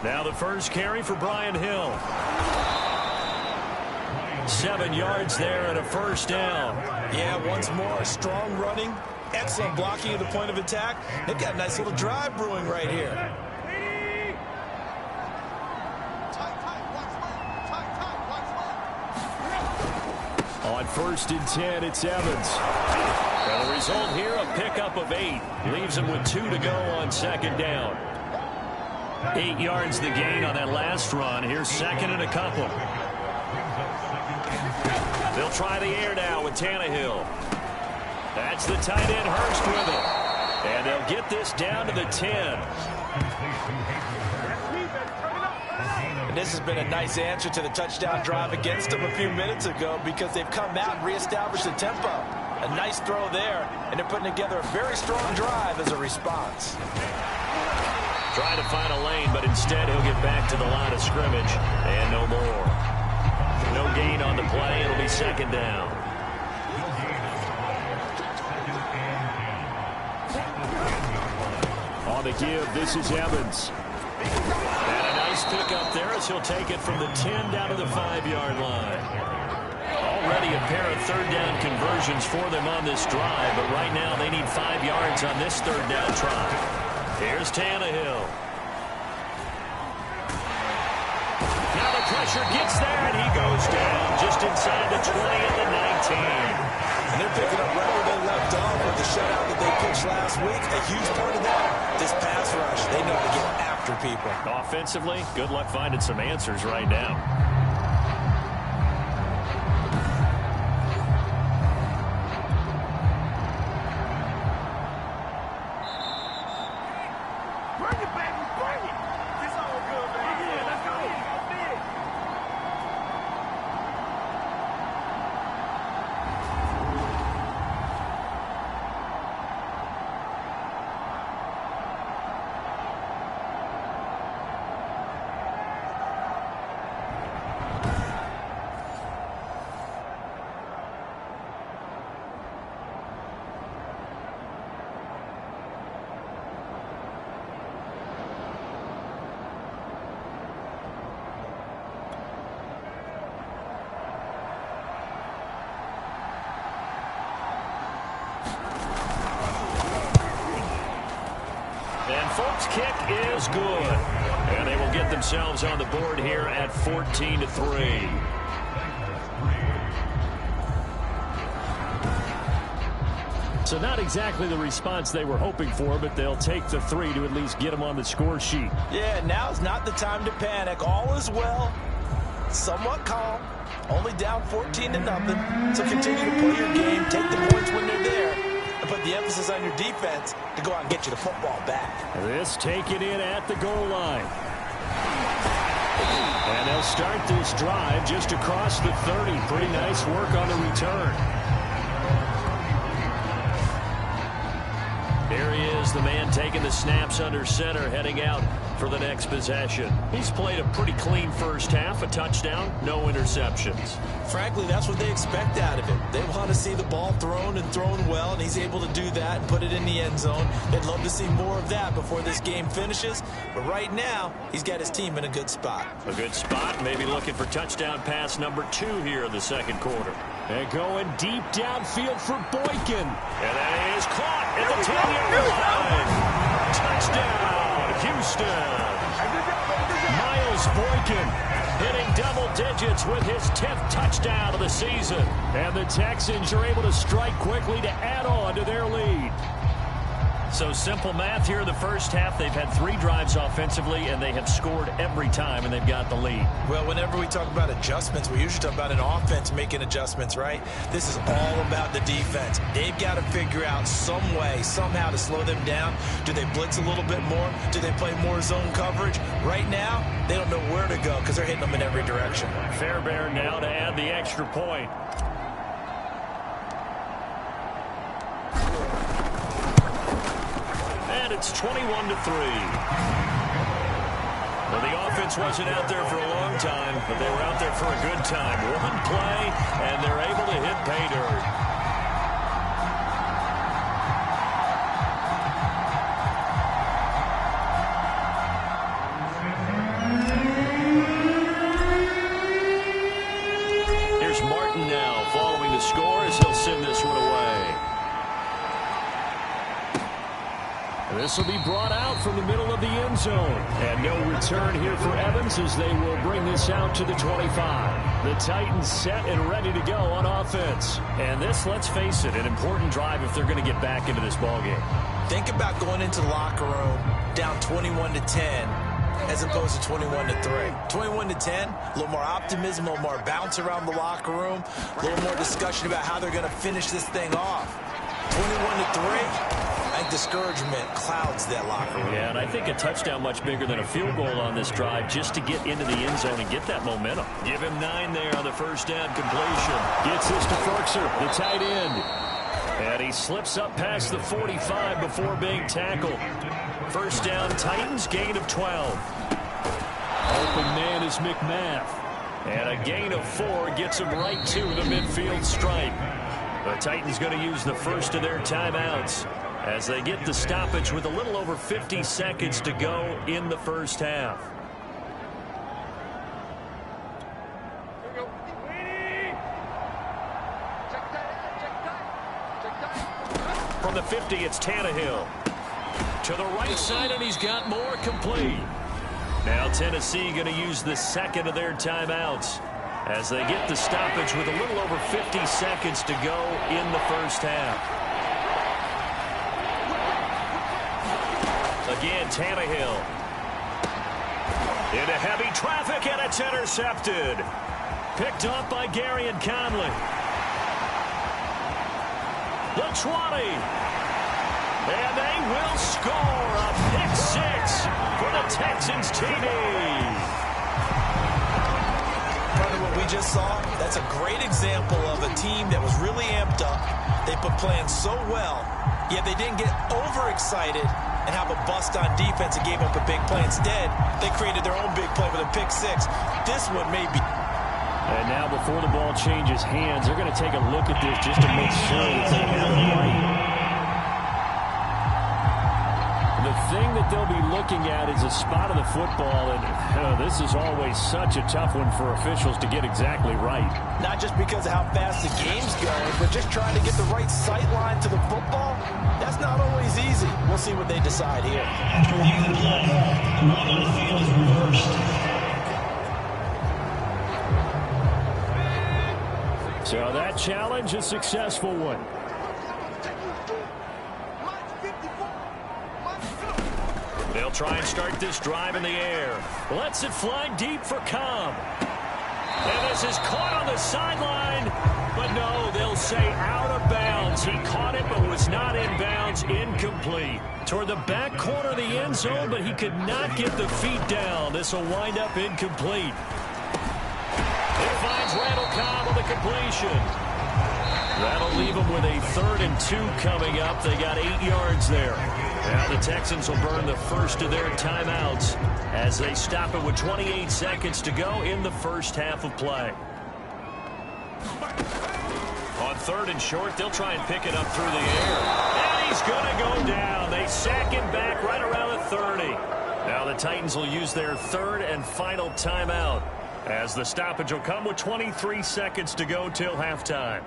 Now the first carry for Brian Hill. 7 yards there and a first down. Yeah, once more, strong running, excellent blocking at the point of attack. They've got a nice little drive brewing right here. On 1st and 10, it's Evans. And the result here, a pickup of 8. Leaves him with 2 to go on 2nd down. 8 yards the gain on that last run. Here's 2nd and a couple. They'll try the air now with Tannehill. That's the tight end Hurst with it. And they'll get this down to the 10. And this has been a nice answer to the touchdown drive against them a few minutes ago because they've come out and reestablished the tempo. A nice throw there, and they're putting together a very strong drive as a response. Trying to find a lane, but instead he'll get back to the line of scrimmage. And no more. No gain on the play. It'll be 2nd down. On the give, this is Evans. And a nice pickup there as he'll take it from the 10 down to the 5-yard line. Already a pair of 3rd down conversions for them on this drive, but right now they need 5 yards on this 3rd down try. Here's Tannehill. Now the pressure gets there, and he goes down just inside the 20 and the 19. And they're picking up right where they left off with the shutout that they pitched last week. A huge part of that, this pass rush. They know to get after people. Offensively, good luck finding some answers right now. Bring it, baby, bring it. It's all good, baby. Yeah, let's go. Folks, kick is good. And they will get themselves on the board here at 14-3. So not exactly the response they were hoping for, but they'll take the 3 to at least get them on the score sheet. Yeah, now's not the time to panic. All is well. Somewhat calm. Only down 14-0. So continue to play your game. Take the points when they're there. And put the emphasis on your defense to go out and get you the football back. This taken in at the goal line. And they'll start this drive just across the 30. Pretty nice work on the return. Here he is, the man taking the snaps under center, heading out for the next possession. He's played a pretty clean first half, a touchdown, no interceptions. Frankly, that's what they expect out of him. They want to see the ball thrown and thrown well, and he's able to do that and put it in the end zone. They'd love to see more of that before this game finishes, but right now, he's got his team in a good spot. A good spot, maybe looking for touchdown pass number 2 here in the second quarter. And going deep downfield for Boykin. And that is caught at the 10-yard line. Touchdown, Houston. Miles Boykin hitting double digits with his 10th touchdown of the season. And the Texans are able to strike quickly to add on to their lead. So simple math here in the first half. They've had 3 drives offensively, and they have scored every time, and they've got the lead. Well, whenever we talk about adjustments, we usually talk about an offense making adjustments, right? This is all about the defense. They've got to figure out some way, somehow to slow them down. Do they blitz a little bit more? Do they play more zone coverage? Right now, they don't know where to go because they're hitting them in every direction. Fairbairn now to add the extra point. And it's 21-3. Well, the defense wasn't out there for a long time, but they were out there for a good time. One play, and they're able to hit pay dirt. Here's Martin now following the score as he'll send this one away. This will be brought out from the middle of the end zone. And no return here for Evans as they will bring this out to the 25. The Titans set and ready to go on offense. And this, let's face it, an important drive if they're going to get back into this ballgame. Think about going into the locker room down 21-10 as opposed to 21-3. 21-10, a little more optimism, a little more bounce around the locker room, a little more discussion about how they're going to finish this thing off. 21-3. I think discouragement clouds that locker room. Yeah, and I think a touchdown much bigger than a field goal on this drive just to get into the end zone and get that momentum. Give him 9 there on the first down completion. Gets this to Ferkser, the tight end. And he slips up past the 45 before being tackled. First down, Titans, gain of 12. Open man is McMath. And a gain of 4 gets him right to the midfield stripe. The Titans going to use the first of their timeouts as they get the stoppage with a little over 50 seconds to go in the first half. From the 50, it's Tannehill. To the right side, and he's got more, complete. Now Tennessee going to use the second of their timeouts as they get the stoppage with a little over 50 seconds to go in the first half. Again, Tannehill. Into heavy traffic, and it's intercepted. Picked off by Gary and Conley. The 20. And they will score a pick 6 for the Texans TD. What we just saw, that's a great example of a team that was really amped up. They put plans so well, yet they didn't get overexcited and have a bust on defense and gave up a big play. Instead, they created their own big play with a pick 6. This one may be. And now before the ball changes hands, they're going to take a look at this just to make sure that they have it right. The thing that they'll be looking at is a spot of the football, and this is always such a tough one for officials to get exactly right. Not just because of how fast the game's going, but just trying to get the right sight line to the football. That's not always easy. We'll see what they decide here. After leaving the play, the run on the field is reversed. So that challenge, a successful one. They'll try and start this drive in the air. Lets it fly deep for Cobb. And this is caught on the sideline. But no, they'll say out of bounds. He caught it but was not in bounds. Incomplete. Toward the back corner of the end zone, but he could not get the feet down. This will wind up incomplete. It finds Randall Cobb on the completion. That'll leave them with a 3rd and 2 coming up. They got 8 yards there. Now the Texans will burn the first of their timeouts as they stop it with 28 seconds to go in the first half of play. On 3rd and short, they'll try and pick it up through the air. And he's going to go down. They sack him back right around the 30. Now the Titans will use their 3rd and final timeout as the stoppage will come with 23 seconds to go till halftime.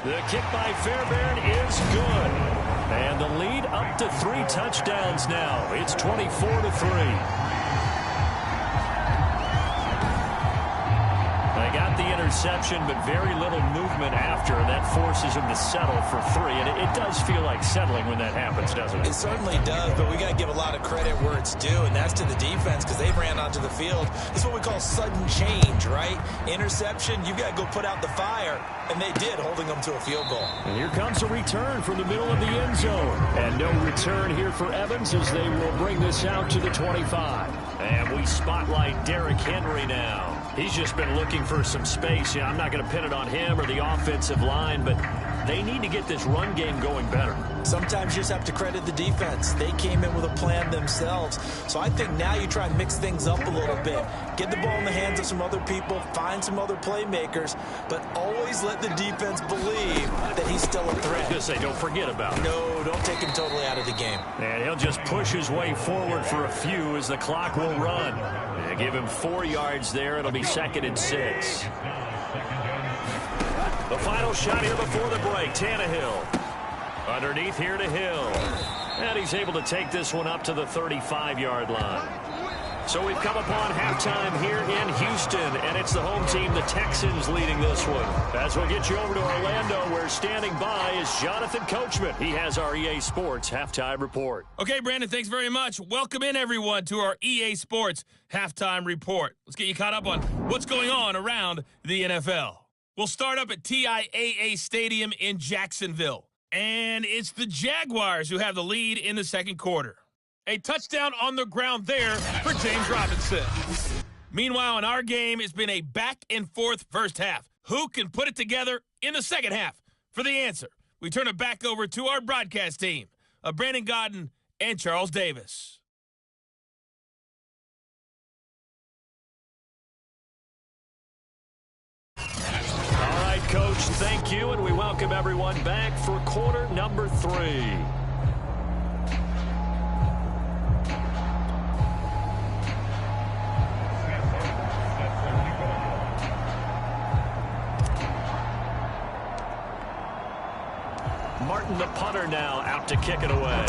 The kick by Fairbairn is good. And the lead up to 3 touchdowns now. It's 24-3. They got the interception, but very little movement after, and that forces them to settle for 3. And it does feel like settling when that happens, doesn't it? It certainly does, but we got to give a lot of credit where it's due, and that's to the defense because they ran onto the field. This is what we call sudden change, right? Interception, you got to go put out the fire, and they did, holding them to a field goal. And here comes a return from the middle of the end zone. And no return here for Evans as they will bring this out to the 25. And we spotlight Derrick Henry now. He's just been looking for some space. I'm not going to pin it on him or the offensive line, but they need to get this run game going better. Sometimes you just have to credit the defense. They came in with a plan themselves. So I think now you try and mix things up a little bit. Get the ball in the hands of some other people, find some other playmakers, but always let the defense believe that he's still a threat. I was going to say, don't forget about it. No, don't take him totally out of the game. And he'll just push his way forward for a few as the clock will run. They give him 4 yards there. It'll be 2nd and 6. The final shot here before the break. Tannehill. Underneath here to Hill. And he's able to take this one up to the 35-yard line. So we've come upon halftime here in Houston, and it's the home team, the Texans, leading this one. As we'll get you over to Orlando, where standing by is Jonathan Coachman. He has our EA Sports halftime report. Okay, Brandon, thanks very much. Welcome in, everyone, to our EA Sports halftime report. Let's get you caught up on what's going on around the NFL. We'll start up at TIAA Stadium in Jacksonville. And it's the Jaguars who have the lead in the second quarter. A touchdown on the ground there for James Robinson. Meanwhile, in our game, it's been a back-and-forth first half. Who can put it together in the second half? For the answer, we turn it back over to our broadcast team of Brandon Godden and Charles Davis. All right, Coach, thank you, and we welcome everyone back for quarter number 3. Martin, the punter, now out to kick it away.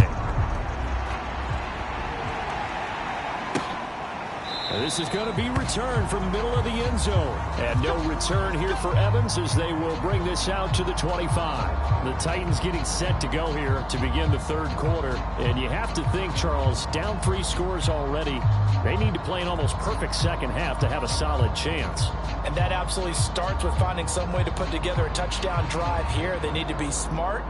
This is going to be returned from the middle of the end zone. And no return here for Evans as they will bring this out to the 25. The Titans getting set to go here to begin the third quarter. And you have to think, Charles, down 3 scores already. They need to play an almost perfect second half to have a solid chance. And that absolutely starts with finding some way to put together a touchdown drive here. They need to be smart,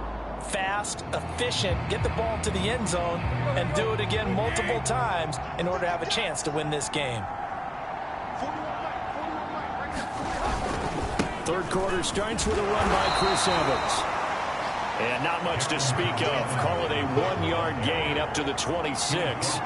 fast, efficient, get the ball to the end zone, and do it again multiple times in order to have a chance to win this game. Third quarter starts with a run by Chris Evans. And not much to speak of. Call it a 1-yard gain up to the 26.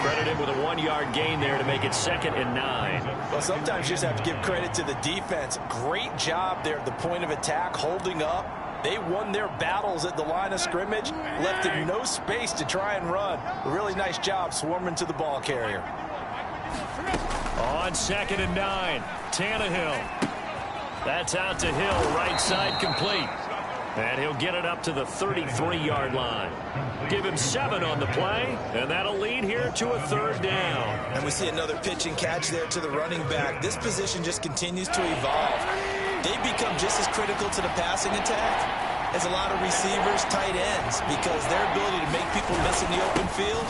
Credit him with a 1-yard gain there to make it 2nd and 9. Well, sometimes you just have to give credit to the defense. Great job there at the point of attack, holding up. They won their battles at the line of scrimmage, left him no space to try and run. A really nice job swarming to the ball carrier. On 2nd and 9, Tannehill. That's out to Hill, right side complete. And he'll get it up to the 33-yard line. Give him 7 on the play, and that'll lead here to a 3rd down. And we see another pitch and catch there to the running back. This position just continues to evolve. They've become just as critical to the passing attack as a lot of receivers, tight ends, because their ability to make people miss in the open field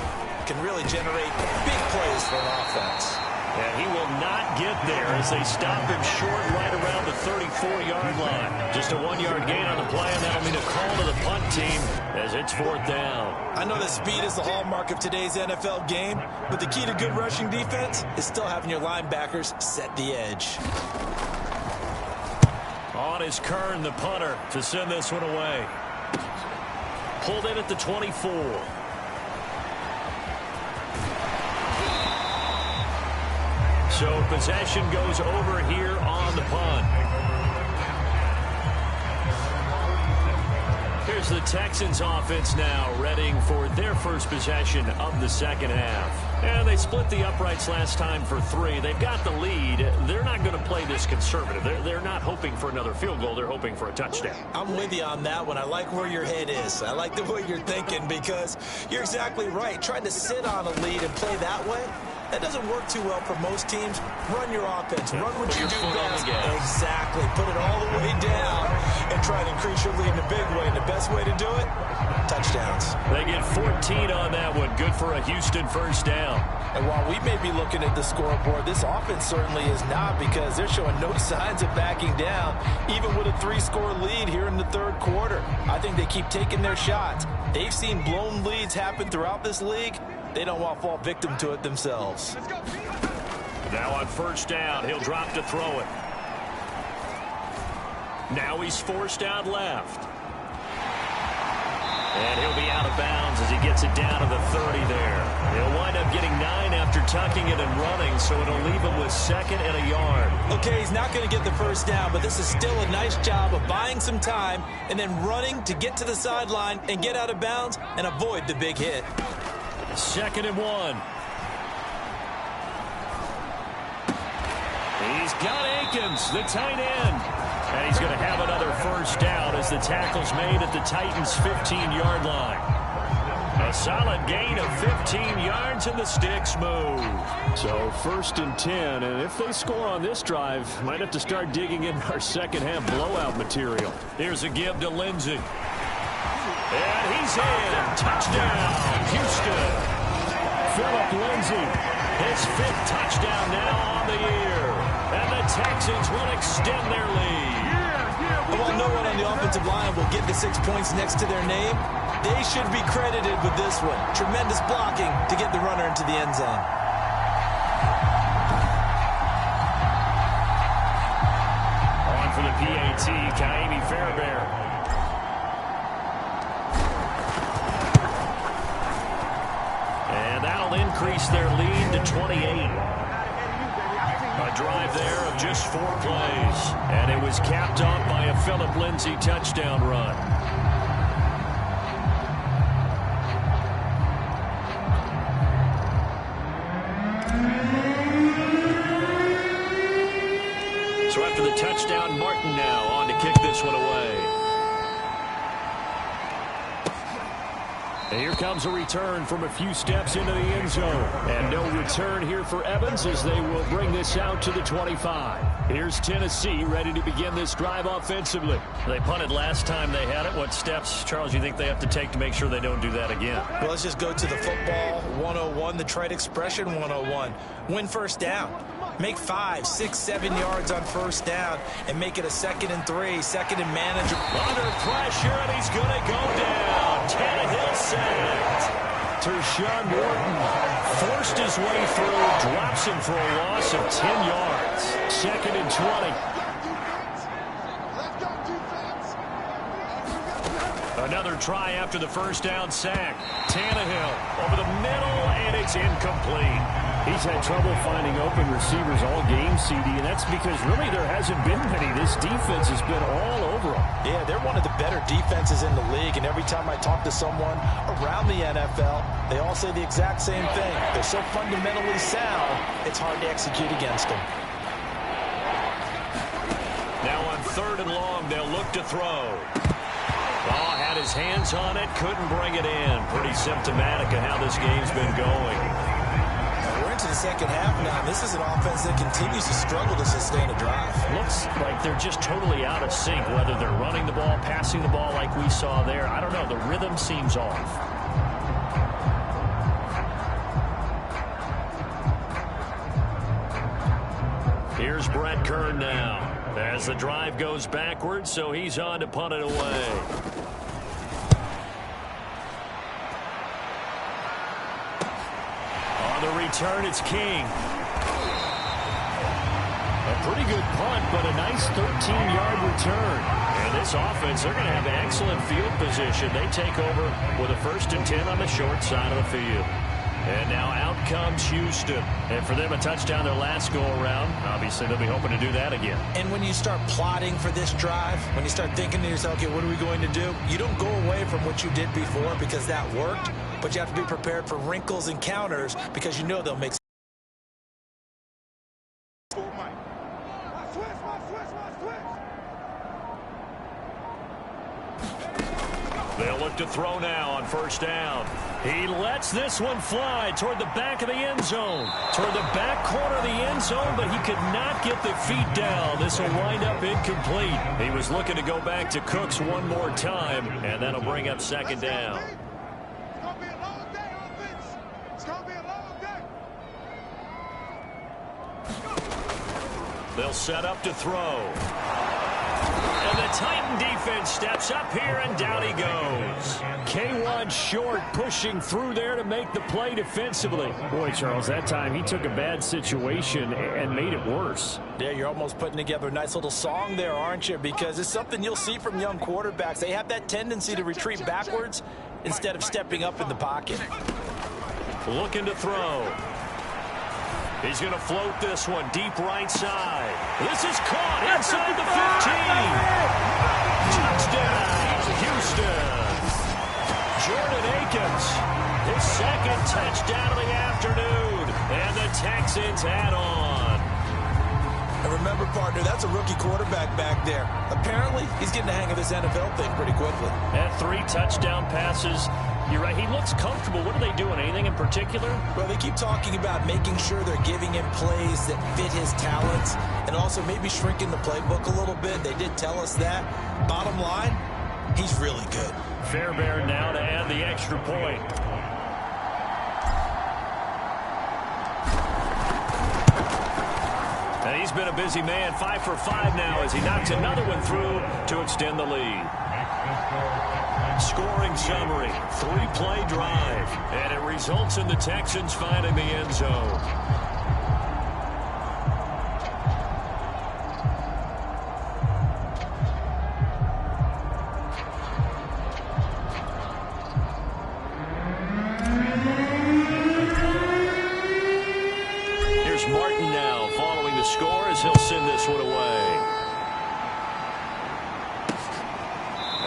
can really generate big plays for an offense. And he will not get there as they stop him short right around the 34-yard line. Just a 1-yard gain on the play, and that'll mean a call to the punt team as it's 4th down. I know that speed is the hallmark of today's NFL game, but the key to good rushing defense is still having your linebackers set the edge. On is Kern, the punter, to send this one away. Pulled in at the 24. So possession goes over here on the punt. Here's the Texans offense now, readying for their first possession of the second half. And they split the uprights last time for 3. They've got the lead. They're not going to play this conservative. They're not hoping for another field goal. They're hoping for a touchdown. I'm with you on that one. I like where your head is. I like the way you're thinking because you're exactly right. Trying to sit on a lead and play that way, that doesn't work too well for most teams. Run your offense. Run what you do best. Exactly. Put it all the way down and try to increase your lead in a big way. And the best way to do it, touchdowns. They get 14 on that one. Good for a Houston first down. And while we may be looking at the scoreboard, this offense certainly is not because they're showing no signs of backing down, even with a 3-score lead here in the third quarter. I think they keep taking their shots. They've seen blown leads happen throughout this league. they don't want to fall victim to it themselves. Now on first down, he'll drop to throw it. Now he's forced out left. And he'll be out of bounds as he gets it down to the 30 there. He'll wind up getting 9 after tucking it and running, so it'll leave him with 2nd and a yard. Okay, he's not going to get the first down, but this is still a nice job of buying some time and then running to get to the sideline and get out of bounds and avoid the big hit. 2nd and 1. He's got Akins, the tight end. And he's going to have another first down as the tackle's made at the Titans' 15-yard line. A solid gain of 15 yards and the sticks move. So 1st and 10, and if they score on this drive, might have to start digging in our second-half blowout material. Here's a give to Lindsey. And he's in. Touchdown, Houston. Phillip Lindsay. His 5th touchdown now on the year. And the Texans will extend their lead. While no one on the offensive line will get the 6 points next to their name, they should be credited with this one. Tremendous blocking to get the runner into the end zone. On for the PAT, Kaimi Fairbairn. And that'll increase their lead to 28. A drive there of just 4 plays. And it was capped off by a Phillip Lindsay touchdown run. So after the touchdown, Martin now on to kick this one away. And here comes a return from a few steps into the end zone. And no return here for Evans as they will bring this out to the 25. Here's Tennessee ready to begin this drive offensively. They punted last time they had it. What steps, Charles, you think they have to take to make sure they don't do that again? Well, let's just go to the football 101, the trite expression 101. Win first down. Make 5, 6, 7 yards on first down and make it a 2nd and 3, 2nd and manageable. Under pressure, and he's going to go down. Tannehill sacked. Tershawn Wharton Forced his way through, drops him for a loss of 10 yards. 2nd and 20. Another try after the first down sack. Tannehill over the middle, and it's incomplete. He's had trouble finding open receivers all game, CD, and that's because really there hasn't been many. This defense has been all over them. Yeah, they're one of the better defenses in the league, and every time I talk to someone around the NFL, they all say the exact same thing. They're so fundamentally sound, it's hard to execute against them. Now on 3rd and long, they'll look to throw. Oh, had his hands on it, couldn't bring it in. Pretty symptomatic of how this game's been going. We're into the second half now. This is an offense that continues to struggle to sustain a drive. Looks like they're just totally out of sync, whether they're running the ball, passing the ball like we saw there. I don't know. The rhythm seems off. Here's Brett Kern now. As the drive goes backwards, so he's on to punt it away. On the return, it's King. A pretty good punt, but a nice 13-yard return. And this offense, they're going to have excellent field position. They take over with a 1st and 10 on the short side of the field. And now out comes Houston. And for them, a touchdown their last go-around. Obviously, they'll be hoping to do that again. And when you start plotting for this drive, when you start thinking to yourself, okay, what are we going to do? You don't go away from what you did before because that worked, but you have to be prepared for wrinkles and counters because you know they'll make. They'll look to throw now on 1st down. He lets this one fly toward the back of the end zone. Toward the back corner of the end zone, but he could not get the feet down. This will wind up incomplete. He was looking to go back to Cooks one more time, and that'll bring up 2nd down. It's going to be a long day, offense. It's going to be a long day. They'll set up to throw. And the Titan defense defense steps up here, and down he goes. K1 short, pushing through there to make the play defensively. Boy, Charles, that time he took a bad situation and made it worse. Yeah, you're almost putting together a nice little song there, aren't you? Because it's something you'll see from young quarterbacks. They have that tendency to retreat backwards instead of stepping up in the pocket. Looking to throw. He's going to float this one deep right side. This is caught inside the 15. Touchdown, Houston. Jordan Akins, his second touchdown of the afternoon. And the Texans add on. And remember, partner, that's a rookie quarterback back there. Apparently, he's getting the hang of this NFL thing pretty quickly. And 3 touchdown passes. You're right, he looks comfortable. What are they doing? Anything in particular? Well, they keep talking about making sure they're giving him plays that fit his talents and also maybe shrinking the playbook a little bit. They did tell us that. Bottom line, he's really good. Fairbairn now to add the extra point. And he's been a busy man, 5 for 5 now as he knocks another one through to extend the lead. Scoring summary, 3-play drive, and it results in the Texans finding the end zone. Here's Martin now following the score as he'll send this one away.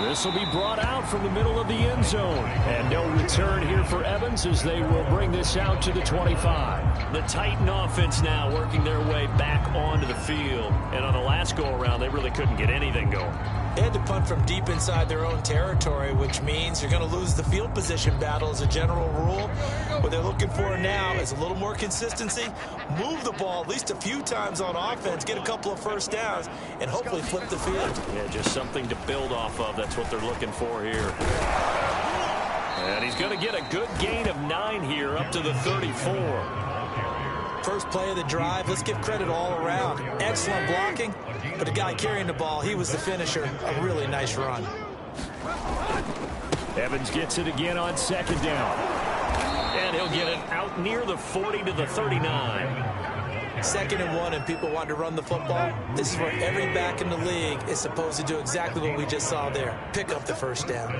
This will be brought out from the middle of the end zone. And no return here for Evans as they will bring this out to the 25. The Titan offense now working their way back onto the field. And on the last go-around, they really couldn't get anything going. They had to punt from deep inside their own territory, which means you're going to lose the field position battle as a general rule. What they're looking for now is a little more consistency, move the ball at least a few times on offense, get a couple of first downs, and hopefully flip the field. Yeah, just something to build off of. That's what they're looking for here. And he's going to get a good gain of 9 here up to the 34. First play of the drive, let's give credit all around. Excellent blocking, but the guy carrying the ball, he was the finisher. A really nice run. Evans gets it again on second down. And he'll get it out near the 40 to the 39. 2nd and 1, and people want to run the football. This is where every back in the league is supposed to do exactly what we just saw there. Pick up the first down.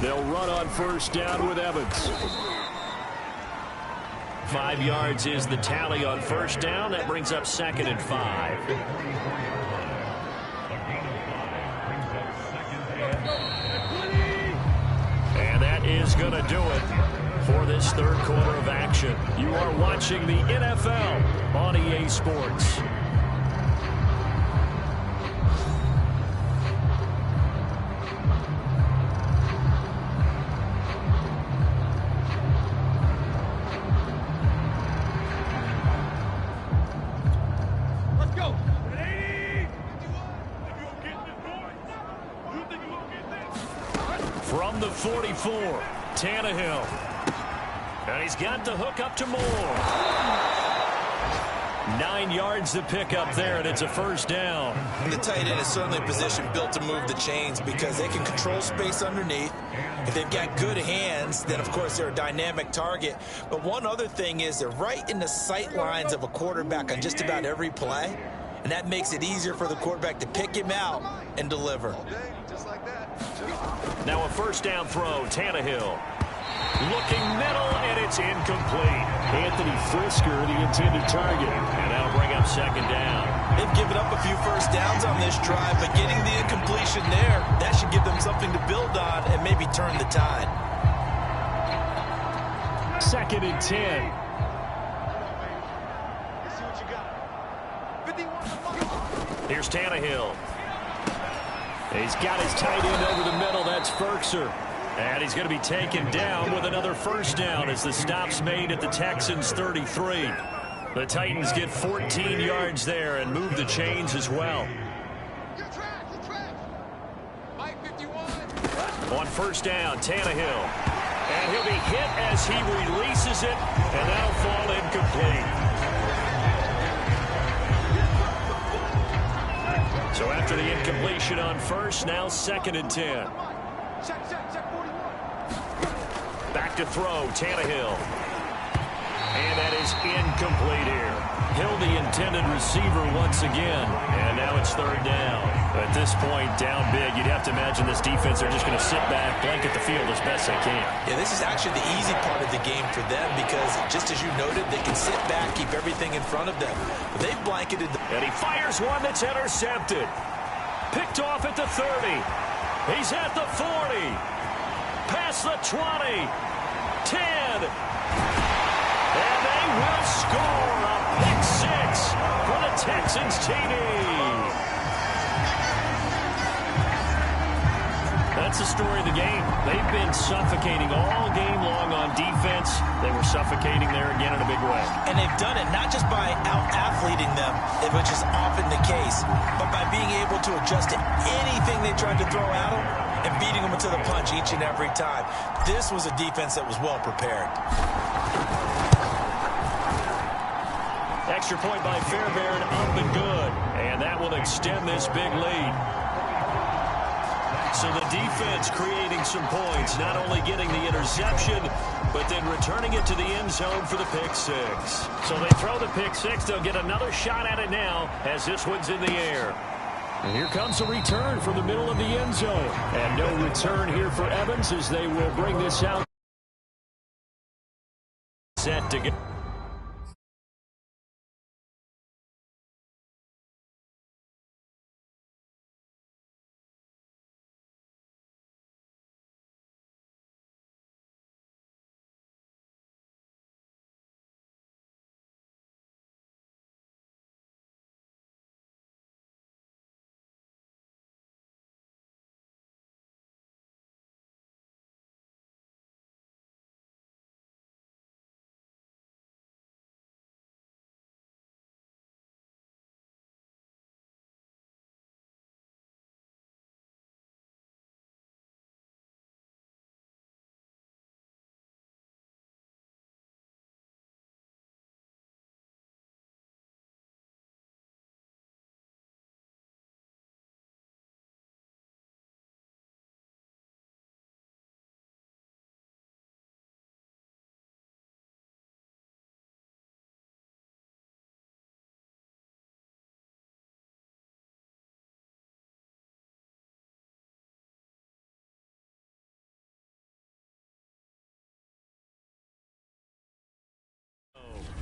They'll run on first down with Evans. 5 yards is the tally on first down. That brings up 2nd and 5. And that is going to do it for this third quarter of action. You are watching the NFL on EA Sports. From the 44, Tannehill. And he's got the hook up to Moore. 9 yards to pick up there, and it's a first down. The tight end is certainly a position built to move the chains because they can control space underneath. If they've got good hands, then, of course, they're a dynamic target. But one other thing is they're right in the sight lines of a quarterback on just about every play, and that makes it easier for the quarterback to pick him out and deliver. Now a first down throw, Tannehill. Looking middle, and it's incomplete. Anthony Frisker, the intended target. And that'll bring up 2nd down. They've given up a few first downs on this drive, but getting the incompletion there, that should give them something to build on and maybe turn the tide. 2nd and 10. Here's Tannehill. He's got his tight end over the middle. That's Ferkser. And he's going to be taken down with another first down as the stop's made at the Texans' 33. The Titans get 14 yards there and move the chains as well. On first down, Tannehill. And he'll be hit as he releases it, and that'll fall incomplete. So after the incompletion on first, now 2nd and 10. Check 41. Back to throw, Tannehill. And that is incomplete here. Hill, the intended receiver once again. And now it's 3rd down. At this point, down big, you'd have to imagine this defense are just going to sit back, blanket the field as best they can. Yeah, this is actually the easy part of the game for them because, just as you noted, they can sit back, keep everything in front of them. But they've blanketed the... And he fires one that's intercepted. Picked off at the 30. He's at the 40. Past the 20. 10. And they will score a pick 6 for the Texans TD. That's the story of the game. They've been suffocating all game long on defense. They were suffocating there again in a big way. And they've done it not just by out-athleting them, which is often the case, but by being able to adjust to anything they tried to throw at them and beating them to the punch each and every time. This was a defense that was well prepared. Extra point by Fairbairn, up and good. And that will extend this big lead. So the defense creating some points, not only getting the interception, but then returning it to the end zone for the pick 6. So they throw the pick 6. They'll get another shot at it now as this one's in the air. And here comes a return from the middle of the end zone. And no return here for Evans as they will bring this out. Set to get.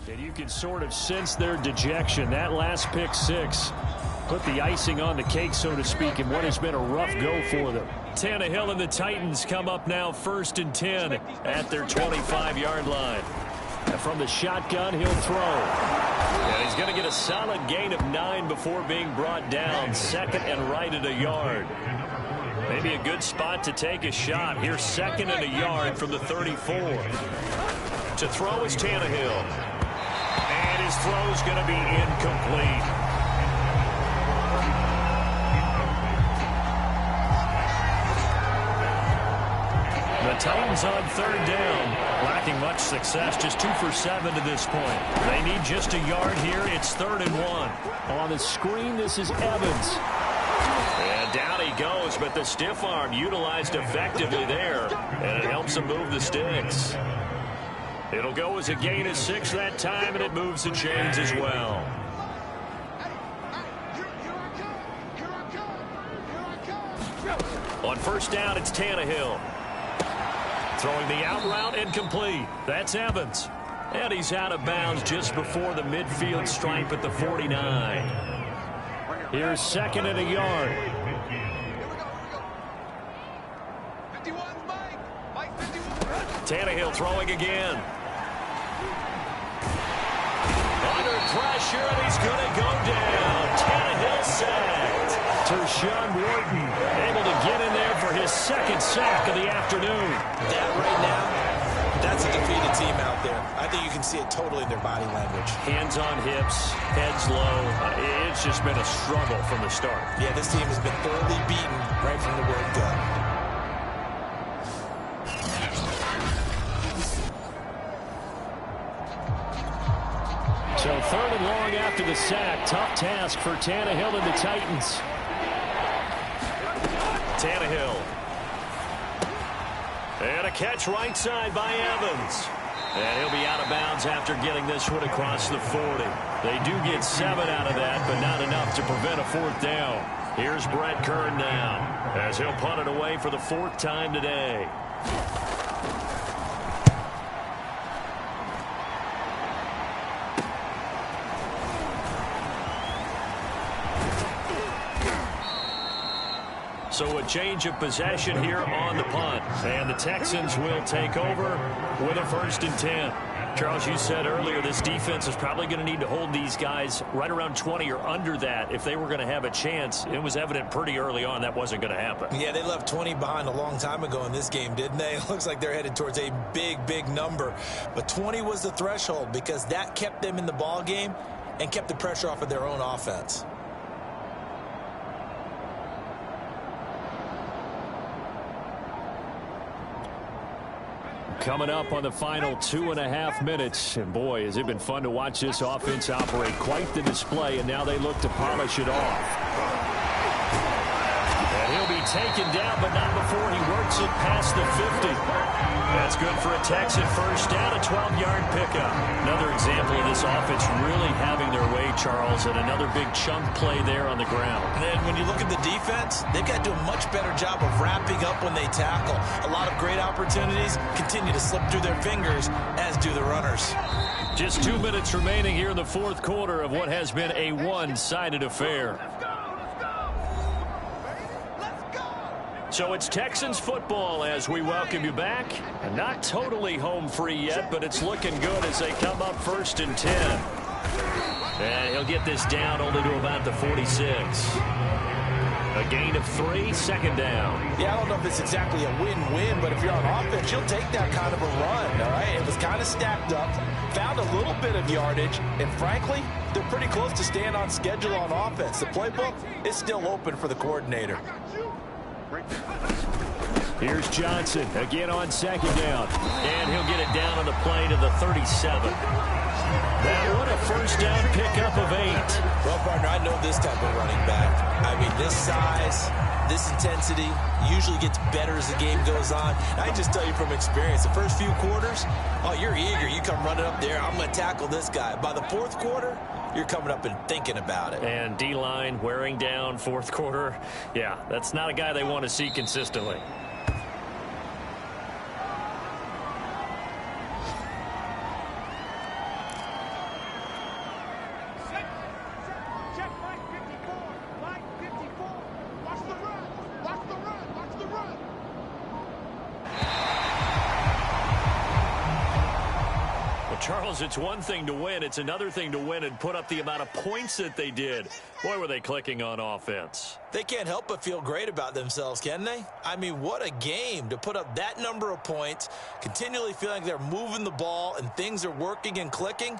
And you can sort of sense their dejection. That last pick 6 put the icing on the cake, so to speak, in what has been a rough go for them. Tannehill and the Titans come up now 1st and 10 at their 25-yard line. And from the shotgun, he'll throw. And he's going to get a solid gain of 9 before being brought down. 2nd and right at a yard. Maybe a good spot to take a shot. Here's 2nd and a yard from the 34. To throw is Tannehill. And his throw's going to be incomplete. The Titans on 3rd down. Lacking much success, just 2 for 7 to this point. They need just a yard here. It's 3rd and 1. On the screen, this is Evans. And down he goes, but the stiff arm utilized effectively there. And it helps him move the sticks. It'll go as a gain of 6 that time, and it moves the chains as well. On 1st down, it's Tannehill. Throwing the out route incomplete. That's Evans. And he's out of bounds just before the midfield stripe at the 49. Here's 2nd and a yard. Tannehill throwing again. Under pressure, and he's going to go down. Tannehill sacked. Tershawn Wharton able to get in there for his 2nd sack of the afternoon. That right now, that's a defeated team out there. I think you can see it totally in their body language. Hands on hips, heads low. It's just been a struggle from the start. Yeah, this team has been thoroughly beaten right from the word go. So 3rd and long after the sack. Tough task for Tannehill and the Titans. Tannehill. And a catch right side by Evans. And he'll be out of bounds after getting this one across the 40. They do get 7 out of that, but not enough to prevent a 4th down. Here's Brett Kern now, as he'll punt it away for the 4th time today. So a change of possession here on the punt. And the Texans will take over with a 1st and 10. Charles, you said earlier this defense is probably going to need to hold these guys right around 20 or under that if they were going to have a chance. It was evident pretty early on that wasn't going to happen. Yeah, they left 20 behind a long time ago in this game, didn't they? It looks like they're headed towards a big number. But 20 was the threshold because that kept them in the ball game and kept the pressure off of their own offense. Coming up on the final 2.5 minutes. And boy, has it been fun to watch this offense operate. Quite the display, and now they look to polish it off. And he'll be taken down, but not before he works it past the 50. That's good for a Texan 1st down, a 12-yard pickup. Another example of this offense really having their way, Charles, and another big chunk play there on the ground. And then when you look at the defense, they've got to do a much better job of wrapping up when they tackle. A lot of great opportunities continue to slip through their fingers, as do the runners. Just 2 minutes remaining here in the 4th quarter of what has been a one-sided affair. So it's Texans football as we welcome you back. And not totally home free yet, but it's looking good as they come up 1st and 10. And he'll get this down only to about the 46. A gain of 3, 2nd down. Yeah, I don't know if it's exactly a win-win, but if you're on offense, you'll take that kind of a run, all right? It was kind of stacked up, found a little bit of yardage, and frankly, they're pretty close to staying on schedule on offense. The playbook is still open for the coordinator. Here's Johnson again on 2nd down. And he'll get it down on the play to the 37. That one a 1st down pickup of 8. Well, partner, I know this type of running back. I mean, this size, this intensity usually gets better as the game goes on. I just tell you from experience, the first few quarters, oh, you're eager. You come running up there, I'm going to tackle this guy. By the 4th quarter, you're coming up and thinking about it. And D-line wearing down 4th quarter. Yeah, that's not a guy they want to see consistently. Charles, it's one thing to win. It's another thing to win and put up the amount of points that they did. Boy, were they clicking on offense. They can't help but feel great about themselves, can they? I mean, what a game to put up that number of points, continually feeling like they're moving the ball and things are working and clicking.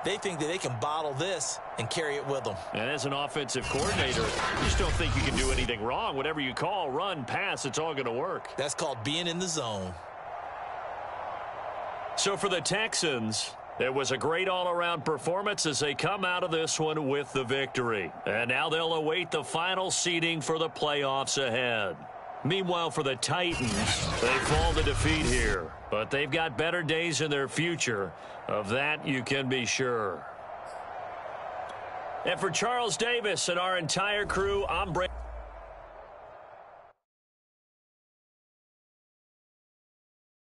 They think that they can bottle this and carry it with them. And as an offensive coordinator, you just don't think you can do anything wrong. Whatever you call, run, pass, it's all going to work. That's called being in the zone. So for the Texans, it was a great all-around performance as they come out of this one with the victory. And now they'll await the final seeding for the playoffs ahead. Meanwhile, for the Titans, they fall to defeat here. But they've got better days in their future. Of that, you can be sure. And for Charles Davis and our entire crew, I'm Brandon.